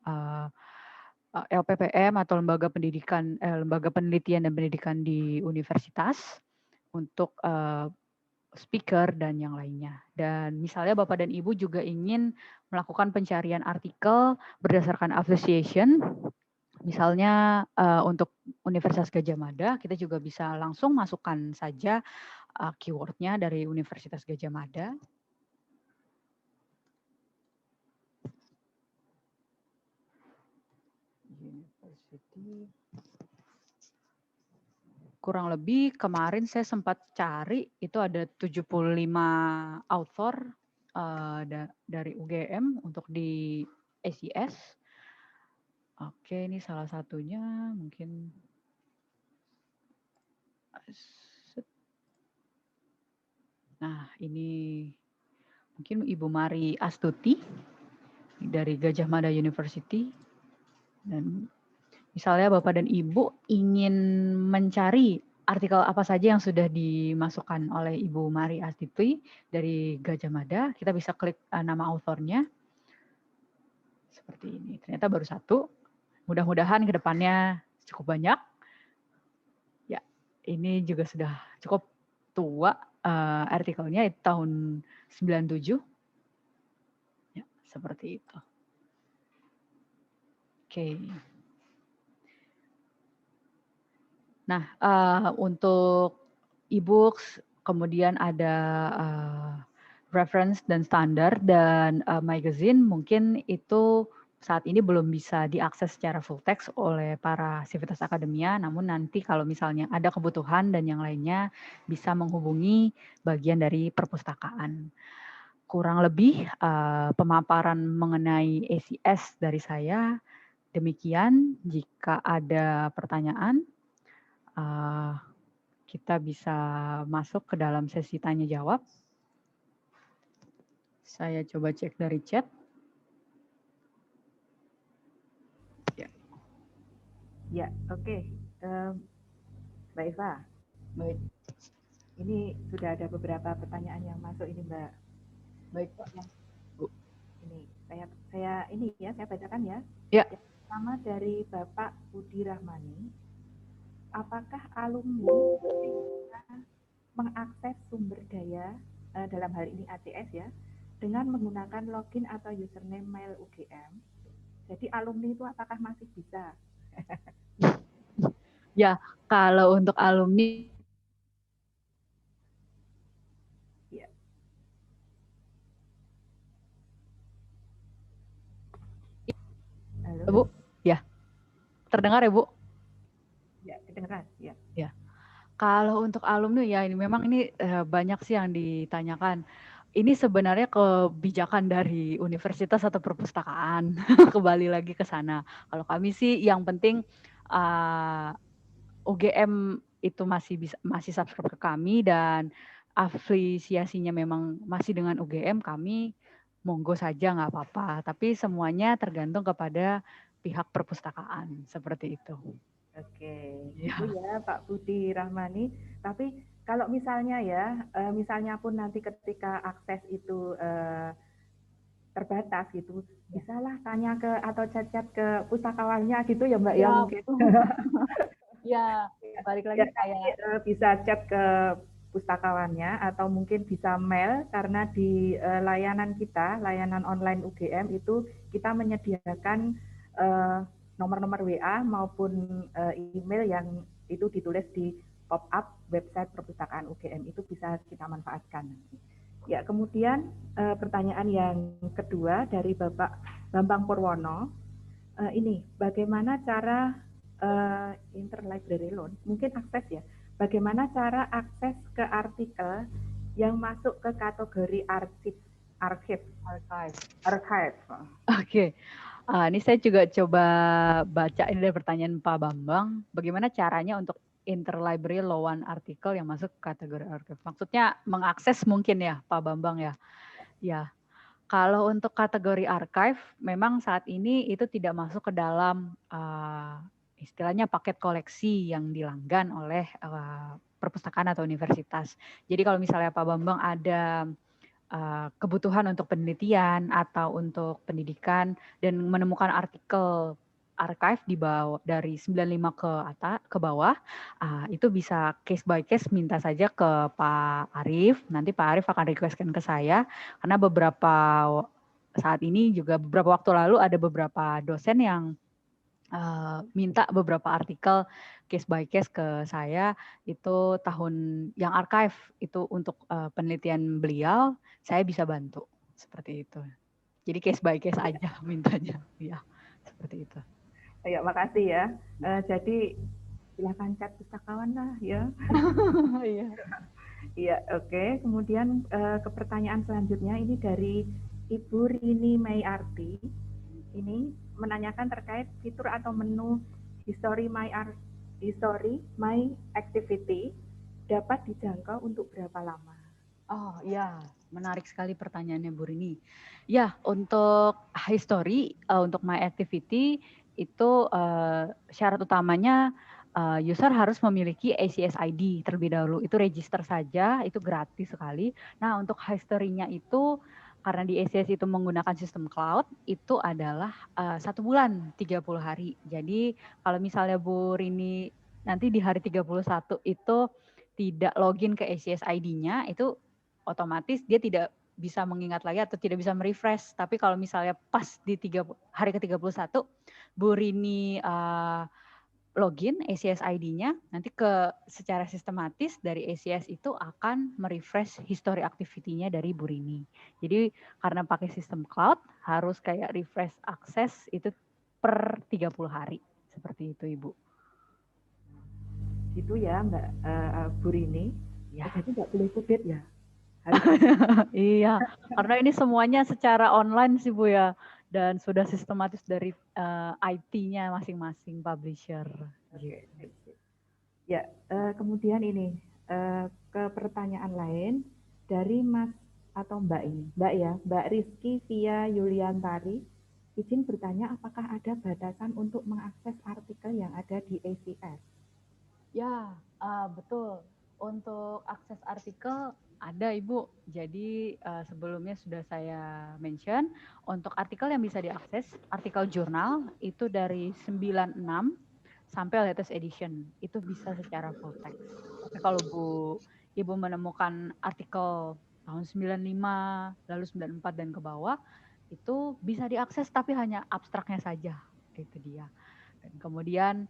LPPM atau lembaga penelitian dan pendidikan di universitas untuk speaker dan yang lainnya. Dan misalnya Bapak dan Ibu juga ingin melakukan pencarian artikel berdasarkan association, misalnya untuk Universitas Gadjah Mada, kita juga bisa langsung masukkan saja keywordnya dari Universitas Gadjah Mada. University. Kurang lebih kemarin saya sempat cari, itu ada 75 author dari UGM untuk di SCS. Oke, ini salah satunya mungkin. Nah, ini mungkin Ibu Mari Astuti dari Gadjah Mada University. Dan misalnya Bapak dan Ibu ingin mencari artikel apa saja yang sudah dimasukkan oleh Ibu Mari Astuti dari Gadjah Mada, kita bisa klik nama authornya. Seperti ini. Ternyata baru 1. Mudah-mudahan ke depannya cukup banyak. Ya, ini juga sudah cukup tua artikelnya, itu tahun 97. Ya, seperti itu. Oke. Nah, untuk e-books, kemudian ada reference dan standar, dan magazine mungkin itu saat ini belum bisa diakses secara full text oleh para Civitas Akademia, namun nanti kalau misalnya ada kebutuhan dan yang lainnya bisa menghubungi bagian dari perpustakaan. Kurang lebih pemaparan mengenai ACS dari saya demikian. Jika ada pertanyaan, kita bisa masuk ke dalam sesi tanya jawab. Saya coba cek dari chat. Ya, oke. Mbak Eva. Baik. Ini sudah ada beberapa pertanyaan yang masuk ini, Mbak. Baik, Pak. Bu. Ini saya bacakan ya. Ya. Yang pertama dari Bapak Budi Rahmani. Apakah alumni bisa mengakses sumber daya dalam hal ini ACS ya dengan menggunakan login atau username mail UGM? Jadi alumni itu apakah masih bisa? Ya, kalau untuk alumni, ya. Bu, ya. Terdengar ya, Bu? Ya, kedengeran. Ya. Ya. Kalau untuk alumni ya ini memang ini banyak sih yang ditanyakan. Ini sebenarnya kebijakan dari universitas atau perpustakaan. Kembali lagi ke sana. Kalau kami sih yang penting UGM itu masih subscribe ke kami dan afiliasinya memang masih dengan UGM, kami monggo saja nggak apa-apa. Tapi semuanya tergantung kepada pihak perpustakaan seperti itu. Oke, Ya. itu ya Pak Budi Rahmani. Tapi kalau misalnya ya, misalnya pun nanti ketika akses itu terbatas gitu, bisalah tanya ke atau chat-chat ke pustakawannya gitu ya Mbak ya mungkin. Ya, balik lagi Ya, kayak bisa chat ke pustakawannya atau mungkin bisa mail karena di layanan kita, layanan online UGM itu kita menyediakan nomor-nomor WA maupun email yang itu ditulis di pop-up website perpustakaan UGM, itu bisa kita manfaatkan. Ya, kemudian pertanyaan yang kedua dari Bapak Bambang Purwono, ini bagaimana cara interlibrary loan, mungkin akses ya, bagaimana cara akses ke artikel yang masuk ke kategori archive. Oke. Ini saya juga coba baca ini dari pertanyaan Pak Bambang. Bagaimana caranya untuk interlibrary loan artikel yang masuk ke kategori archive? Maksudnya mengakses mungkin ya Pak Bambang ya? Ya. Kalau untuk kategori archive, memang saat ini itu tidak masuk ke dalam istilahnya paket koleksi yang dilanggan oleh perpustakaan atau universitas. Jadi kalau misalnya Pak Bambang ada kebutuhan untuk penelitian atau untuk pendidikan dan menemukan artikel archive di bawah dari 95 ke bawah, itu bisa case by case minta saja ke Pak Arief. Nanti Pak Arief akan requestkan ke saya karena saat ini juga beberapa waktu lalu ada beberapa dosen yang minta beberapa artikel case by case ke saya itu tahun yang archive itu untuk penelitian beliau, saya bisa bantu seperti itu. Jadi case by case aja mintanya, ya seperti itu. Ya, makasih ya. Jadi silakan chat pustakawan lah ya. Iya. Iya, oke. Kemudian ke pertanyaan selanjutnya ini dari Ibu Rini Mayarti. Ini menanyakan terkait fitur atau menu History My Activity dapat dijangkau untuk berapa lama? Oh iya, menarik sekali pertanyaannya Bu Rini. Ya, untuk history, untuk My Activity itu syarat utamanya user harus memiliki ACS ID terlebih dahulu. Itu register saja, itu gratis sekali. Nah, untuk history-nya itu karena di ACS itu menggunakan sistem cloud, itu adalah 1 bulan, 30 hari. Jadi kalau misalnya Bu Rini nanti di hari 31 itu tidak login ke ACS ID-nya, itu otomatis dia tidak bisa mengingat lagi atau tidak bisa merefresh. Tapi kalau misalnya pas di hari ke-31, Bu Rini login ACS ID-nya, nanti secara sistematis dari ACS itu akan merefresh history activity-nya dari Bu Rini. Jadi karena pakai sistem cloud, harus kayak refresh akses itu per 30 hari. Seperti itu, Ibu. Itu ya Mbak Bu Rini. Ya. Jadi nggak boleh update ya? Iya, karena ini semuanya secara online sih Bu ya. Dan sudah sistematis dari IT-nya masing-masing publisher. Oke. Ya, kemudian ini ke pertanyaan lain dari Mas atau Mbak ini, Mbak ya, Mbak Rizky via Yuliantari, izin bertanya apakah ada batasan untuk mengakses artikel yang ada di ACS? Ya, betul. Untuk akses artikel ada Ibu. Jadi sebelumnya sudah saya mention, untuk artikel yang bisa diakses, artikel jurnal itu dari 96 sampai latest edition. Itu bisa secara full text. Tapi kalau Ibu menemukan artikel tahun 95, lalu 94 dan ke bawah, itu bisa diakses tapi hanya abstraknya saja. Itu dia. Dan kemudian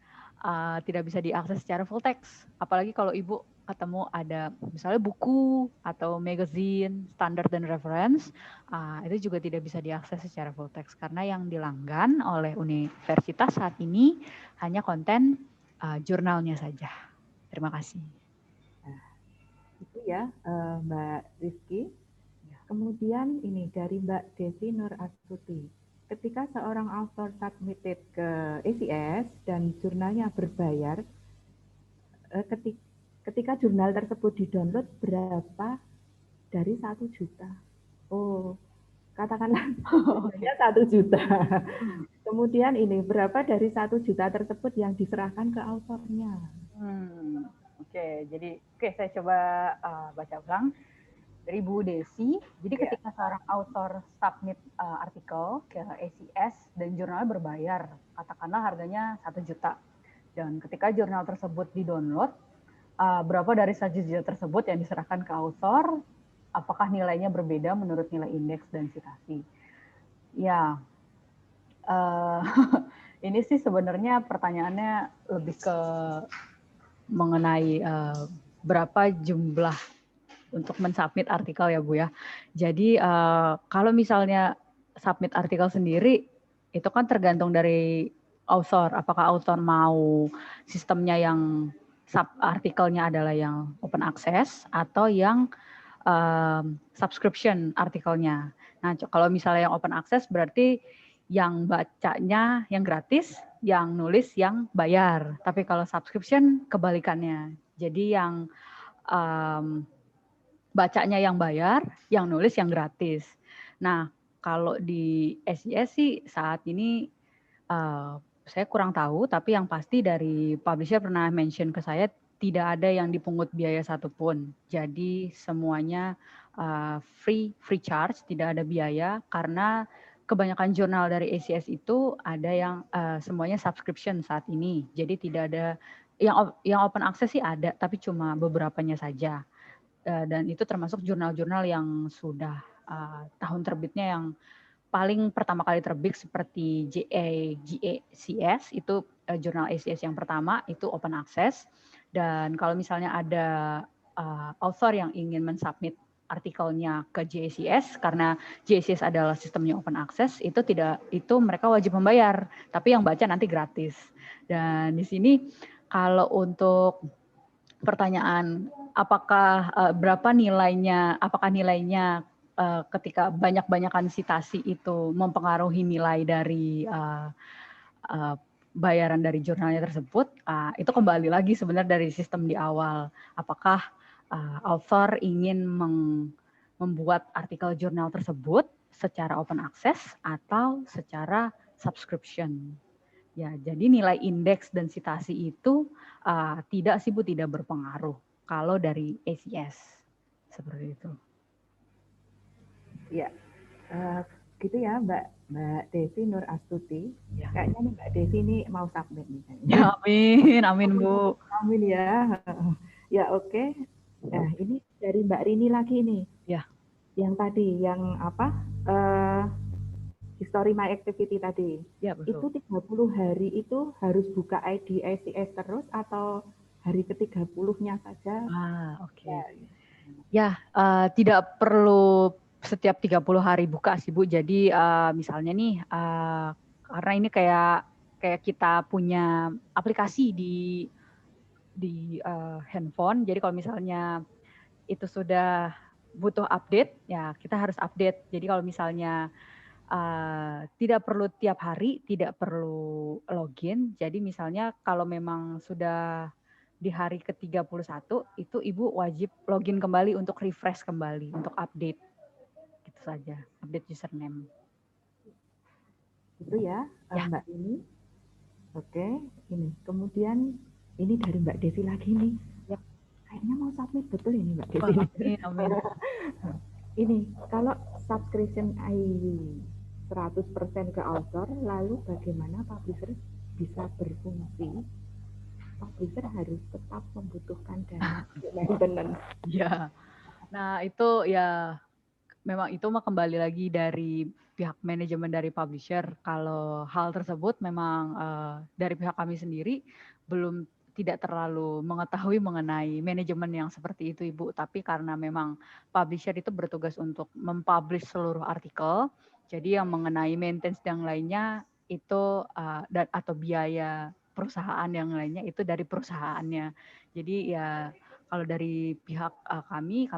tidak bisa diakses secara full text. Apalagi kalau Ibu ketemu ada misalnya buku atau magazine, standard dan reference, itu juga tidak bisa diakses secara full text karena yang dilanggan oleh universitas saat ini hanya konten jurnalnya saja. Terima kasih. Nah, itu ya Mbak Rizky. Kemudian ini dari Mbak Desi Nur Astuti. Ketika seorang author submitted ke ACS dan jurnalnya berbayar, ketika jurnal tersebut di-download berapa dari 1 juta? Oh, katakanlah jumlahnya 1 juta. Kemudian ini berapa dari 1 juta tersebut yang diserahkan ke autornya? Oke, saya coba baca ulang dari Bu Desi. Jadi ketika seorang author submit artikel ke ACS dan jurnalnya berbayar, katakanlah harganya 1 juta. Dan ketika jurnal tersebut di-download, berapa dari 1 juta tersebut yang diserahkan ke author, apakah nilainya berbeda menurut nilai indeks dan citasi? Ya, ini sih sebenarnya pertanyaannya lebih ke mengenai berapa jumlah untuk mensubmit artikel ya Bu ya. Jadi kalau misalnya submit artikel sendiri, itu kan tergantung dari author. Apakah author mau sistemnya yang artikelnya adalah yang open access atau yang subscription artikelnya. Nah kalau misalnya yang open access berarti yang bacanya yang gratis, yang nulis yang bayar. Tapi kalau subscription kebalikannya. Jadi yang bacanya yang bayar, yang nulis yang gratis. Nah, kalau di SIS sih saat ini saya kurang tahu, tapi yang pasti dari publisher pernah mention ke saya tidak ada yang dipungut biaya satupun. Jadi semuanya free charge, tidak ada biaya karena kebanyakan jurnal dari ACS itu ada yang semuanya subscription saat ini. Jadi tidak ada yang open access sih ada, tapi cuma beberapanya saja. Dan itu termasuk jurnal-jurnal yang sudah tahun terbitnya yang paling pertama kali terbit seperti GACS itu jurnal ACS yang pertama itu open access. Dan kalau misalnya ada author yang ingin mensubmit artikelnya ke JACS karena JACS adalah sistemnya open access itu mereka wajib membayar, tapi yang baca nanti gratis. Dan di sini kalau untuk pertanyaan apakah berapa nilainya, apakah nilainya ketika banyak-banyakan citasi itu mempengaruhi nilai dari bayaran dari jurnalnya tersebut, itu kembali lagi sebenarnya dari sistem di awal. Apakah author ingin membuat artikel jurnal tersebut secara open access atau secara subscription. Ya, jadi nilai indeks dan citasi itu tidak sih Bu, tidak berpengaruh kalau dari ACS seperti itu. Ya, gitu ya Mbak Desi Nur Astuti. Ya. Kayaknya nih Mbak Desi ini mau submit nih. Ya, amin Bu. Amin ya. Ya oke. Nah ini dari Mbak Rini lagi nih. Ya. Yang tadi, yang apa? History My Activity tadi. Ya, betul. Itu 30 hari itu harus buka ID ACS terus atau hari ke-30-nya saja? Oke. Ya, tidak perlu setiap 30 hari buka sih Bu. Jadi misalnya nih karena ini kayak kita punya aplikasi di handphone. Jadi kalau misalnya itu sudah butuh update, ya kita harus update. Jadi kalau misalnya tidak perlu tiap hari, tidak perlu login. Jadi misalnya kalau memang sudah di hari ke-31 itu Ibu wajib login kembali untuk refresh kembali, untuk update. Gitu saja, update username. Itu ya, Mbak ini. Oke, ini. Kemudian ini dari Mbak Desi lagi nih. Ya. Kayaknya mau submit betul ini Mbak Desi. Amin. Ini, kalau subscription ID 100% ke author, lalu bagaimana publisher bisa berfungsi? Publisher harus tetap membutuhkan dana maintenance. Ya, nah itu ya memang itu mah kembali lagi dari pihak manajemen dari publisher. Kalau hal tersebut memang dari pihak kami sendiri belum tidak terlalu mengetahui mengenai manajemen yang seperti itu Ibu, tapi karena memang publisher itu bertugas untuk mempublish seluruh artikel, jadi yang mengenai maintenance dan lainnya itu atau biaya perusahaan yang lainnya itu dari perusahaannya. Jadi ya kalau dari pihak kami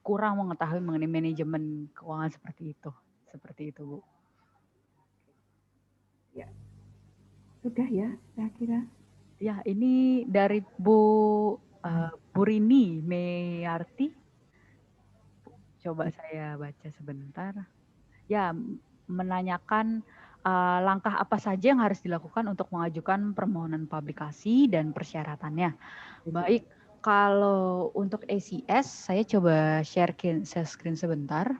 kurang mengetahui mengenai manajemen keuangan seperti itu. Seperti itu, Bu. Ya. Sudah ya, saya kira. Ya, ini dari Bu Rini Meyarti. Coba saya baca sebentar. Ya, menanyakan langkah apa saja yang harus dilakukan untuk mengajukan permohonan publikasi dan persyaratannya. Baik, kalau untuk ACS, saya coba share screen sebentar.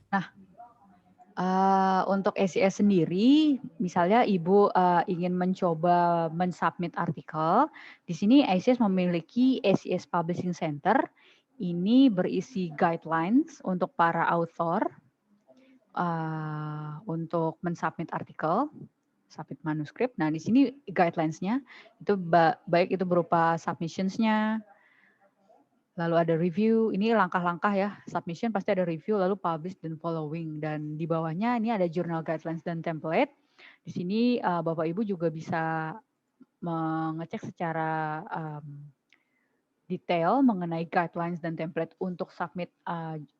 Nah, untuk ACS sendiri, misalnya Ibu ingin mencoba mensubmit artikel, di sini ACS memiliki ACS Publishing Center. Ini berisi guidelines untuk para author untuk mensubmit artikel, submit manuskrip. Nah, di sini guidelines-nya itu baik itu berupa submissions-nya, lalu ada review, ini langkah-langkah ya, submission pasti ada review, lalu publish dan following. Dan di bawahnya ini ada journal guidelines dan template. Di sini Bapak Ibu juga bisa mengecek secara detail mengenai guidelines dan template untuk submit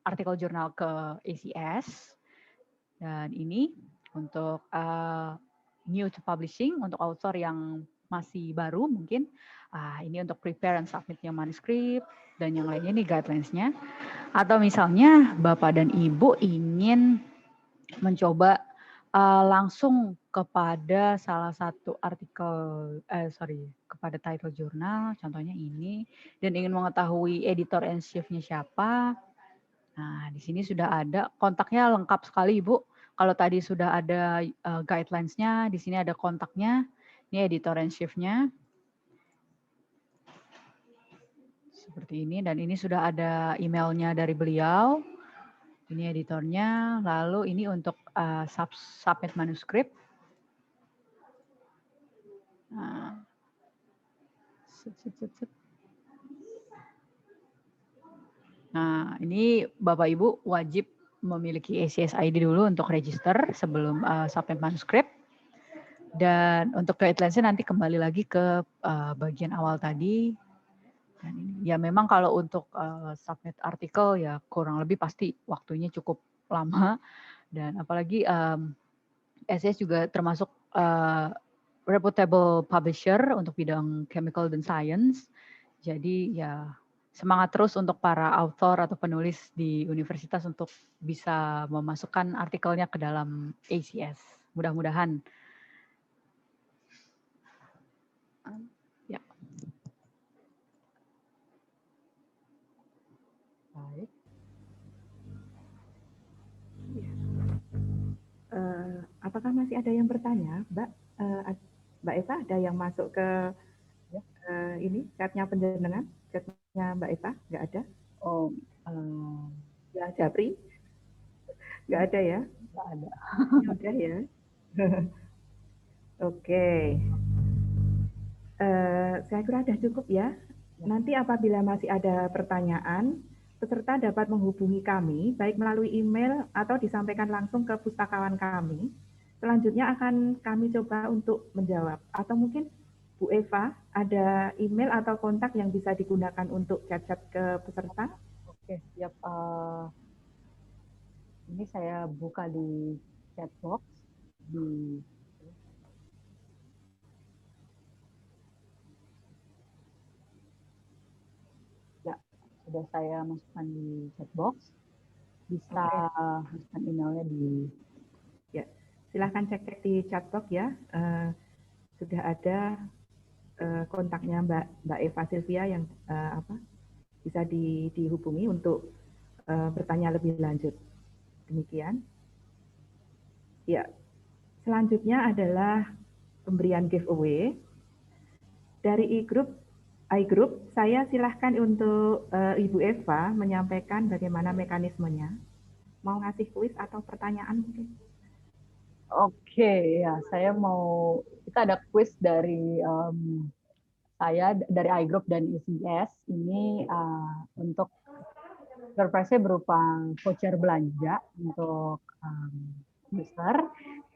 artikel jurnal ke ACS. Dan ini untuk new to publishing, untuk author yang masih baru mungkin. Ini untuk prepare and submit yang manuskrip, dan yang lainnya ini guidelines-nya. Atau misalnya Bapak dan Ibu ingin mencoba langsung kepada salah satu artikel, kepada title jurnal, contohnya ini, dan ingin mengetahui editor and chief-nya siapa. Nah, di sini sudah ada kontaknya lengkap sekali Ibu. Kalau tadi sudah ada guidelines-nya, di sini ada kontaknya. Ini editor and chief-nya. Seperti ini, dan ini sudah ada emailnya dari beliau. Ini editornya, lalu ini untuk submit manuskrip. Nah, nah, ini Bapak Ibu wajib memiliki ACS ID dulu untuk register sebelum submit manuskrip. Dan untuk guidelines-nya nanti kembali lagi ke bagian awal tadi. Dan ini, ya memang kalau untuk submit artikel ya kurang lebih pasti waktunya cukup lama. Dan apalagi ACS juga termasuk reputable publisher untuk bidang chemical dan science. Jadi ya semangat terus untuk para author atau penulis di universitas untuk bisa memasukkan artikelnya ke dalam ACS. Mudah-mudahan. Ya. Baik. Apakah masih ada yang bertanya, Mbak? Mbak Eva, ada yang masuk ke ini chatnya penjenengan, chatnya Mbak Eva? Nggak ada? Oh, ya Japri? Nggak ada ya? Nggak ada. Ya udah ya. Oke. Saya kira sudah cukup ya. Nanti apabila masih ada pertanyaan, peserta dapat menghubungi kami, baik melalui email atau disampaikan langsung ke pustakawan kami. Selanjutnya akan kami coba untuk menjawab. Atau mungkin Bu Eva, ada email atau kontak yang bisa digunakan untuk chat-chat ke peserta? Oke, siap. Ini saya buka di chat box. Sudah saya masukkan di chat box. Bisa masukkan emailnya di... Ya, silahkan cek di chat box ya. Sudah ada kontaknya Mbak Eva Sylvia yang bisa dihubungi untuk bertanya lebih lanjut. Demikian. Ya, selanjutnya adalah pemberian giveaway dari iGroup. Saya silahkan untuk Ibu Eva menyampaikan bagaimana mekanismenya. Mau ngasih kuis atau pertanyaan mungkin? Oke, ya saya mau kita ada quiz dari saya dari iGroup dan ECS. Ini untuk surprise-nya berupa voucher belanja untuk user.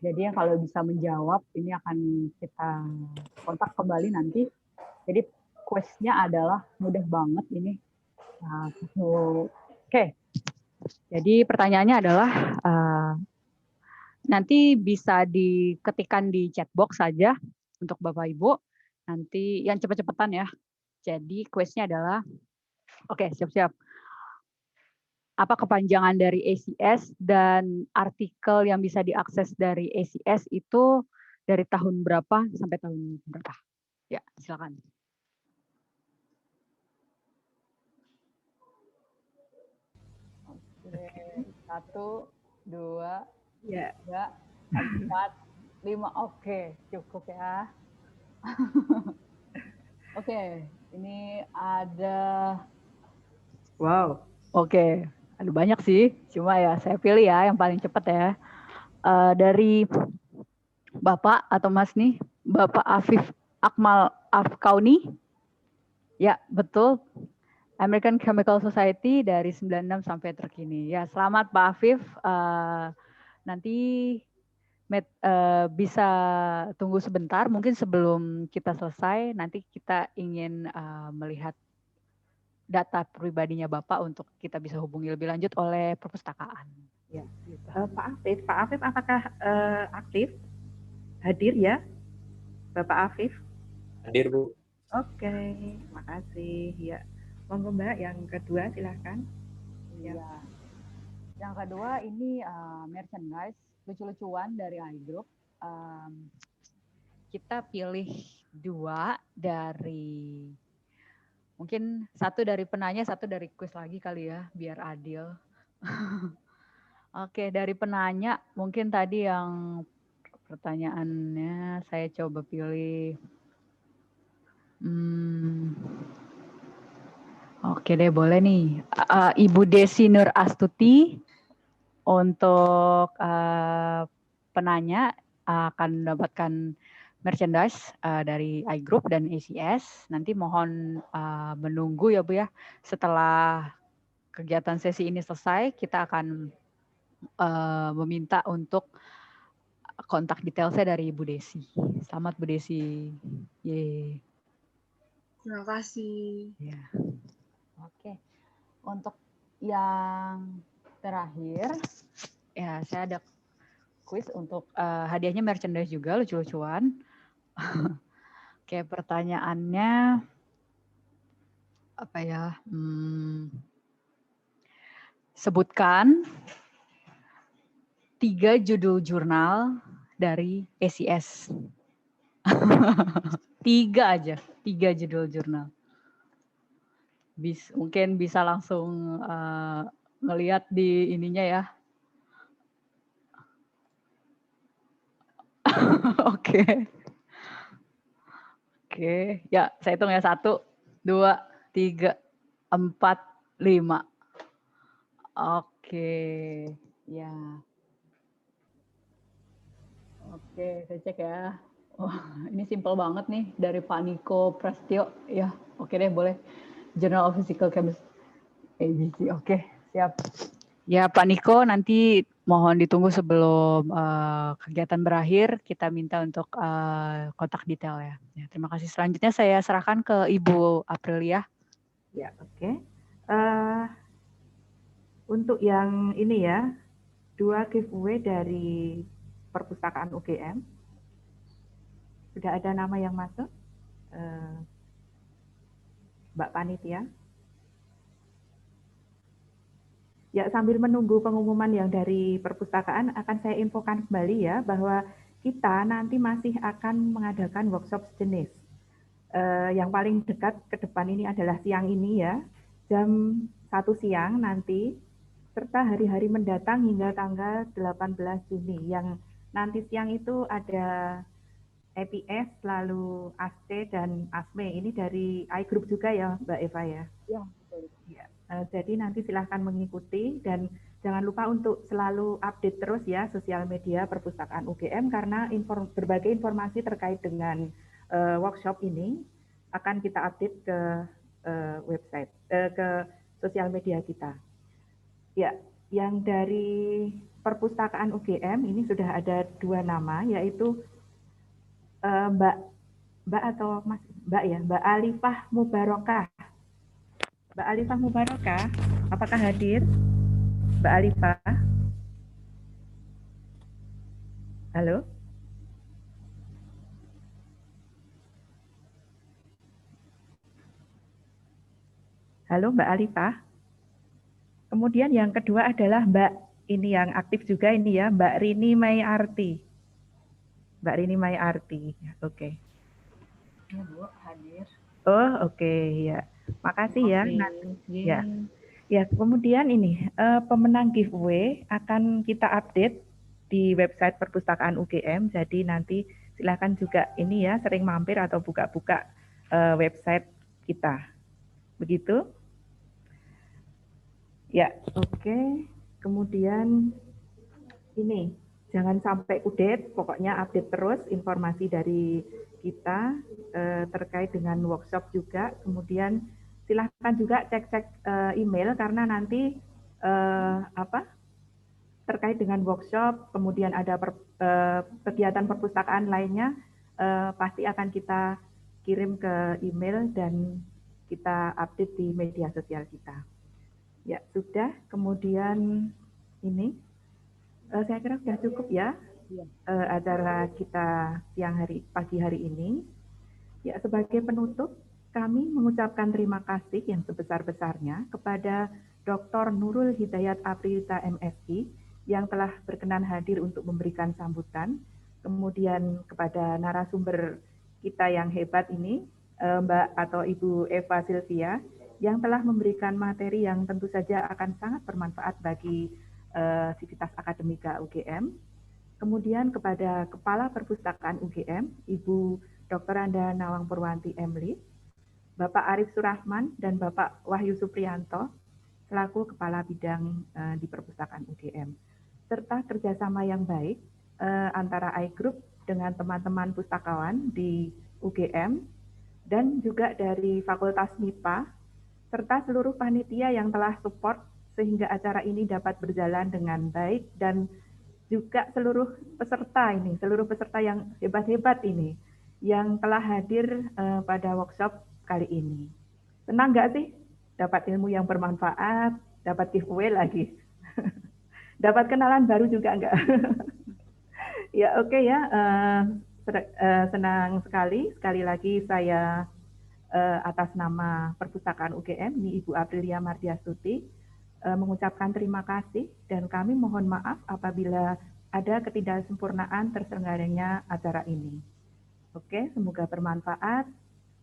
Jadi yang kalau bisa menjawab ini akan kita kontak kembali nanti. Jadi quiznya adalah mudah banget ini. Oke. Jadi pertanyaannya adalah nanti bisa diketikkan di chat box saja untuk Bapak Ibu. Nanti yang cepet-cepetan ya. Jadi quiznya adalah, oke, siap-siap. Apa kepanjangan dari ACS dan artikel yang bisa diakses dari ACS itu dari tahun berapa sampai tahun berapa? Ya, silakan. Oke, 1, 2, 3, 4, 5. Oke, cukup ya. Oke, ini ada. Wow. Oke, ada banyak sih. Cuma ya saya pilih ya yang paling cepat ya. Dari Bapak atau Mas nih, Bapak Afif Akmal Afkauni. Ya, betul. American Chemical Society dari 96 sampai terkini. Ya, selamat Pak Afif. Nanti bisa tunggu sebentar, mungkin sebelum kita selesai, nanti kita ingin melihat data pribadinya Bapak untuk kita bisa hubungi lebih lanjut oleh perpustakaan. Ya, gitu. Pak Afif apakah aktif? Hadir ya, Bapak Afif? Hadir, Bu. Oke, makasih. Ya, monggo Mbak, yang kedua silahkan. Ya. Yang kedua ini merchandise lucu-lucuan dari iGroup. Kita pilih 2 dari, mungkin 1 dari penanya, 1 dari quiz lagi kali ya, biar adil. Oke, dari penanya mungkin tadi yang pertanyaannya saya coba pilih. Oke deh, boleh nih. Ibu Desi Nur Astuti untuk penanya akan mendapatkan merchandise dari iGroup dan ACS. Nanti mohon menunggu ya Bu ya. Setelah kegiatan sesi ini selesai, kita akan meminta untuk kontak detail saya dari Ibu Desi. Selamat Bu Desi. Yeay. Terima kasih. Ya. Oke. Untuk yang terakhir, ya saya ada quiz untuk hadiahnya merchandise juga, lucu-lucuan. Oke, pertanyaannya apa ya? Sebutkan 3 judul jurnal dari ACS. 3 aja, 3 judul jurnal. Mungkin bisa langsung ngelihat di ininya ya. Oke. Oke, ya saya hitung ya 1, 2, 3, 4, 5. Oke, ya. Oke, saya cek ya. Oh, ini simple banget nih dari Pak Niko Prastio. Ya, oke deh boleh. Journal of Physical Chemistry. ABC, oke, siap. Ya Pak Niko, nanti mohon ditunggu sebelum kegiatan berakhir, kita minta untuk kontak detail ya. Ya. Terima kasih. Selanjutnya saya serahkan ke Ibu Aprilia. Ya, oke. Untuk yang ini ya, 2 giveaway dari perpustakaan UGM. Sudah ada nama yang masuk? Mbak Panitia. Ya, sambil menunggu pengumuman yang dari perpustakaan, akan saya infokan kembali ya, bahwa kita nanti masih akan mengadakan workshop sejenis. Yang paling dekat ke depan ini adalah siang ini ya, jam 1 siang nanti, serta hari-hari mendatang hingga tanggal 18 Juni. Yang nanti siang itu ada EPS, lalu ASTE dan ASME. Ini dari iGroup juga ya Mbak Eva ya? Ya, betul. Ya. Jadi nanti silahkan mengikuti, dan jangan lupa untuk selalu update terus ya sosial media Perpustakaan UGM karena berbagai informasi terkait dengan workshop ini akan kita update ke website, ke sosial media kita. Ya, yang dari Perpustakaan UGM ini sudah ada 2 nama, yaitu Mbak atau Mas Mbak ya, Mbak Alifah Mubarokah. Mbak Alifah Mubarokah, apakah hadir? Mbak Alifah? Halo? Halo Mbak Alifah. Kemudian yang kedua adalah Mbak, ini yang aktif juga ini ya, Mbak Rini Maiarti. Mbak Rini Maiarti, oke. Ya, Bu, hadir. Oh, oke, ya. Makasih ya. Ya. Ya, kemudian ini pemenang giveaway akan kita update di website Perpustakaan UGM. Jadi nanti silakan juga ini ya sering mampir atau buka-buka website kita. Begitu? Ya, oke. Kemudian ini jangan sampai kudet, pokoknya update terus informasi dari kita terkait dengan workshop juga. Kemudian silahkan juga cek-cek email karena nanti terkait dengan workshop, kemudian ada kegiatan perpustakaan lainnya pasti akan kita kirim ke email dan kita update di media sosial kita. Ya, sudah. Kemudian ini saya kira sudah cukup ya acara kita pagi hari ini. Ya, sebagai penutup, kami mengucapkan terima kasih yang sebesar-besarnya kepada Dr. Nurul Hidayat Aprilita MSI yang telah berkenan hadir untuk memberikan sambutan. Kemudian kepada narasumber kita yang hebat ini, Mbak atau Ibu Eva Sylvia, yang telah memberikan materi yang tentu saja akan sangat bermanfaat bagi Sivitas Akademika UGM. Kemudian kepada Kepala Perpustakaan UGM, Ibu Dr. Anda Nawang Purwanti Emli, Bapak Arif Surahman, dan Bapak Wahyu Supriyanto, selaku Kepala Bidang di Perpustakaan UGM. Serta kerjasama yang baik antara iGroup dengan teman-teman pustakawan di UGM, dan juga dari Fakultas MIPA, serta seluruh panitia yang telah support sehingga acara ini dapat berjalan dengan baik, dan juga seluruh peserta yang hebat-hebat ini yang telah hadir pada workshop kali ini. Senang nggak sih dapat ilmu yang bermanfaat, dapat giveaway lagi, dapat kenalan baru juga enggak? Ya, oke ya, senang sekali lagi saya atas nama Perpustakaan UGM, ini Ibu Aprilia Mardiastuti, mengucapkan terima kasih dan kami mohon maaf apabila ada ketidaksempurnaan terselenggaranya acara ini. Oke, semoga bermanfaat,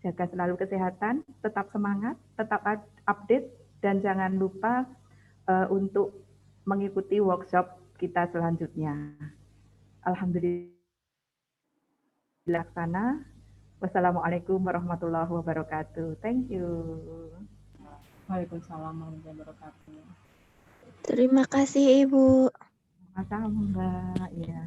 jaga selalu kesehatan, tetap semangat, tetap update, dan jangan lupa untuk mengikuti workshop kita selanjutnya. Alhamdulillah. Dilaksana. Wassalamualaikum warahmatullahi wabarakatuh. Thank you. Waalaikumsalam warahmatullahi wabarakatuh. Terima kasih Ibu. Sama-sama Mbak. Ya.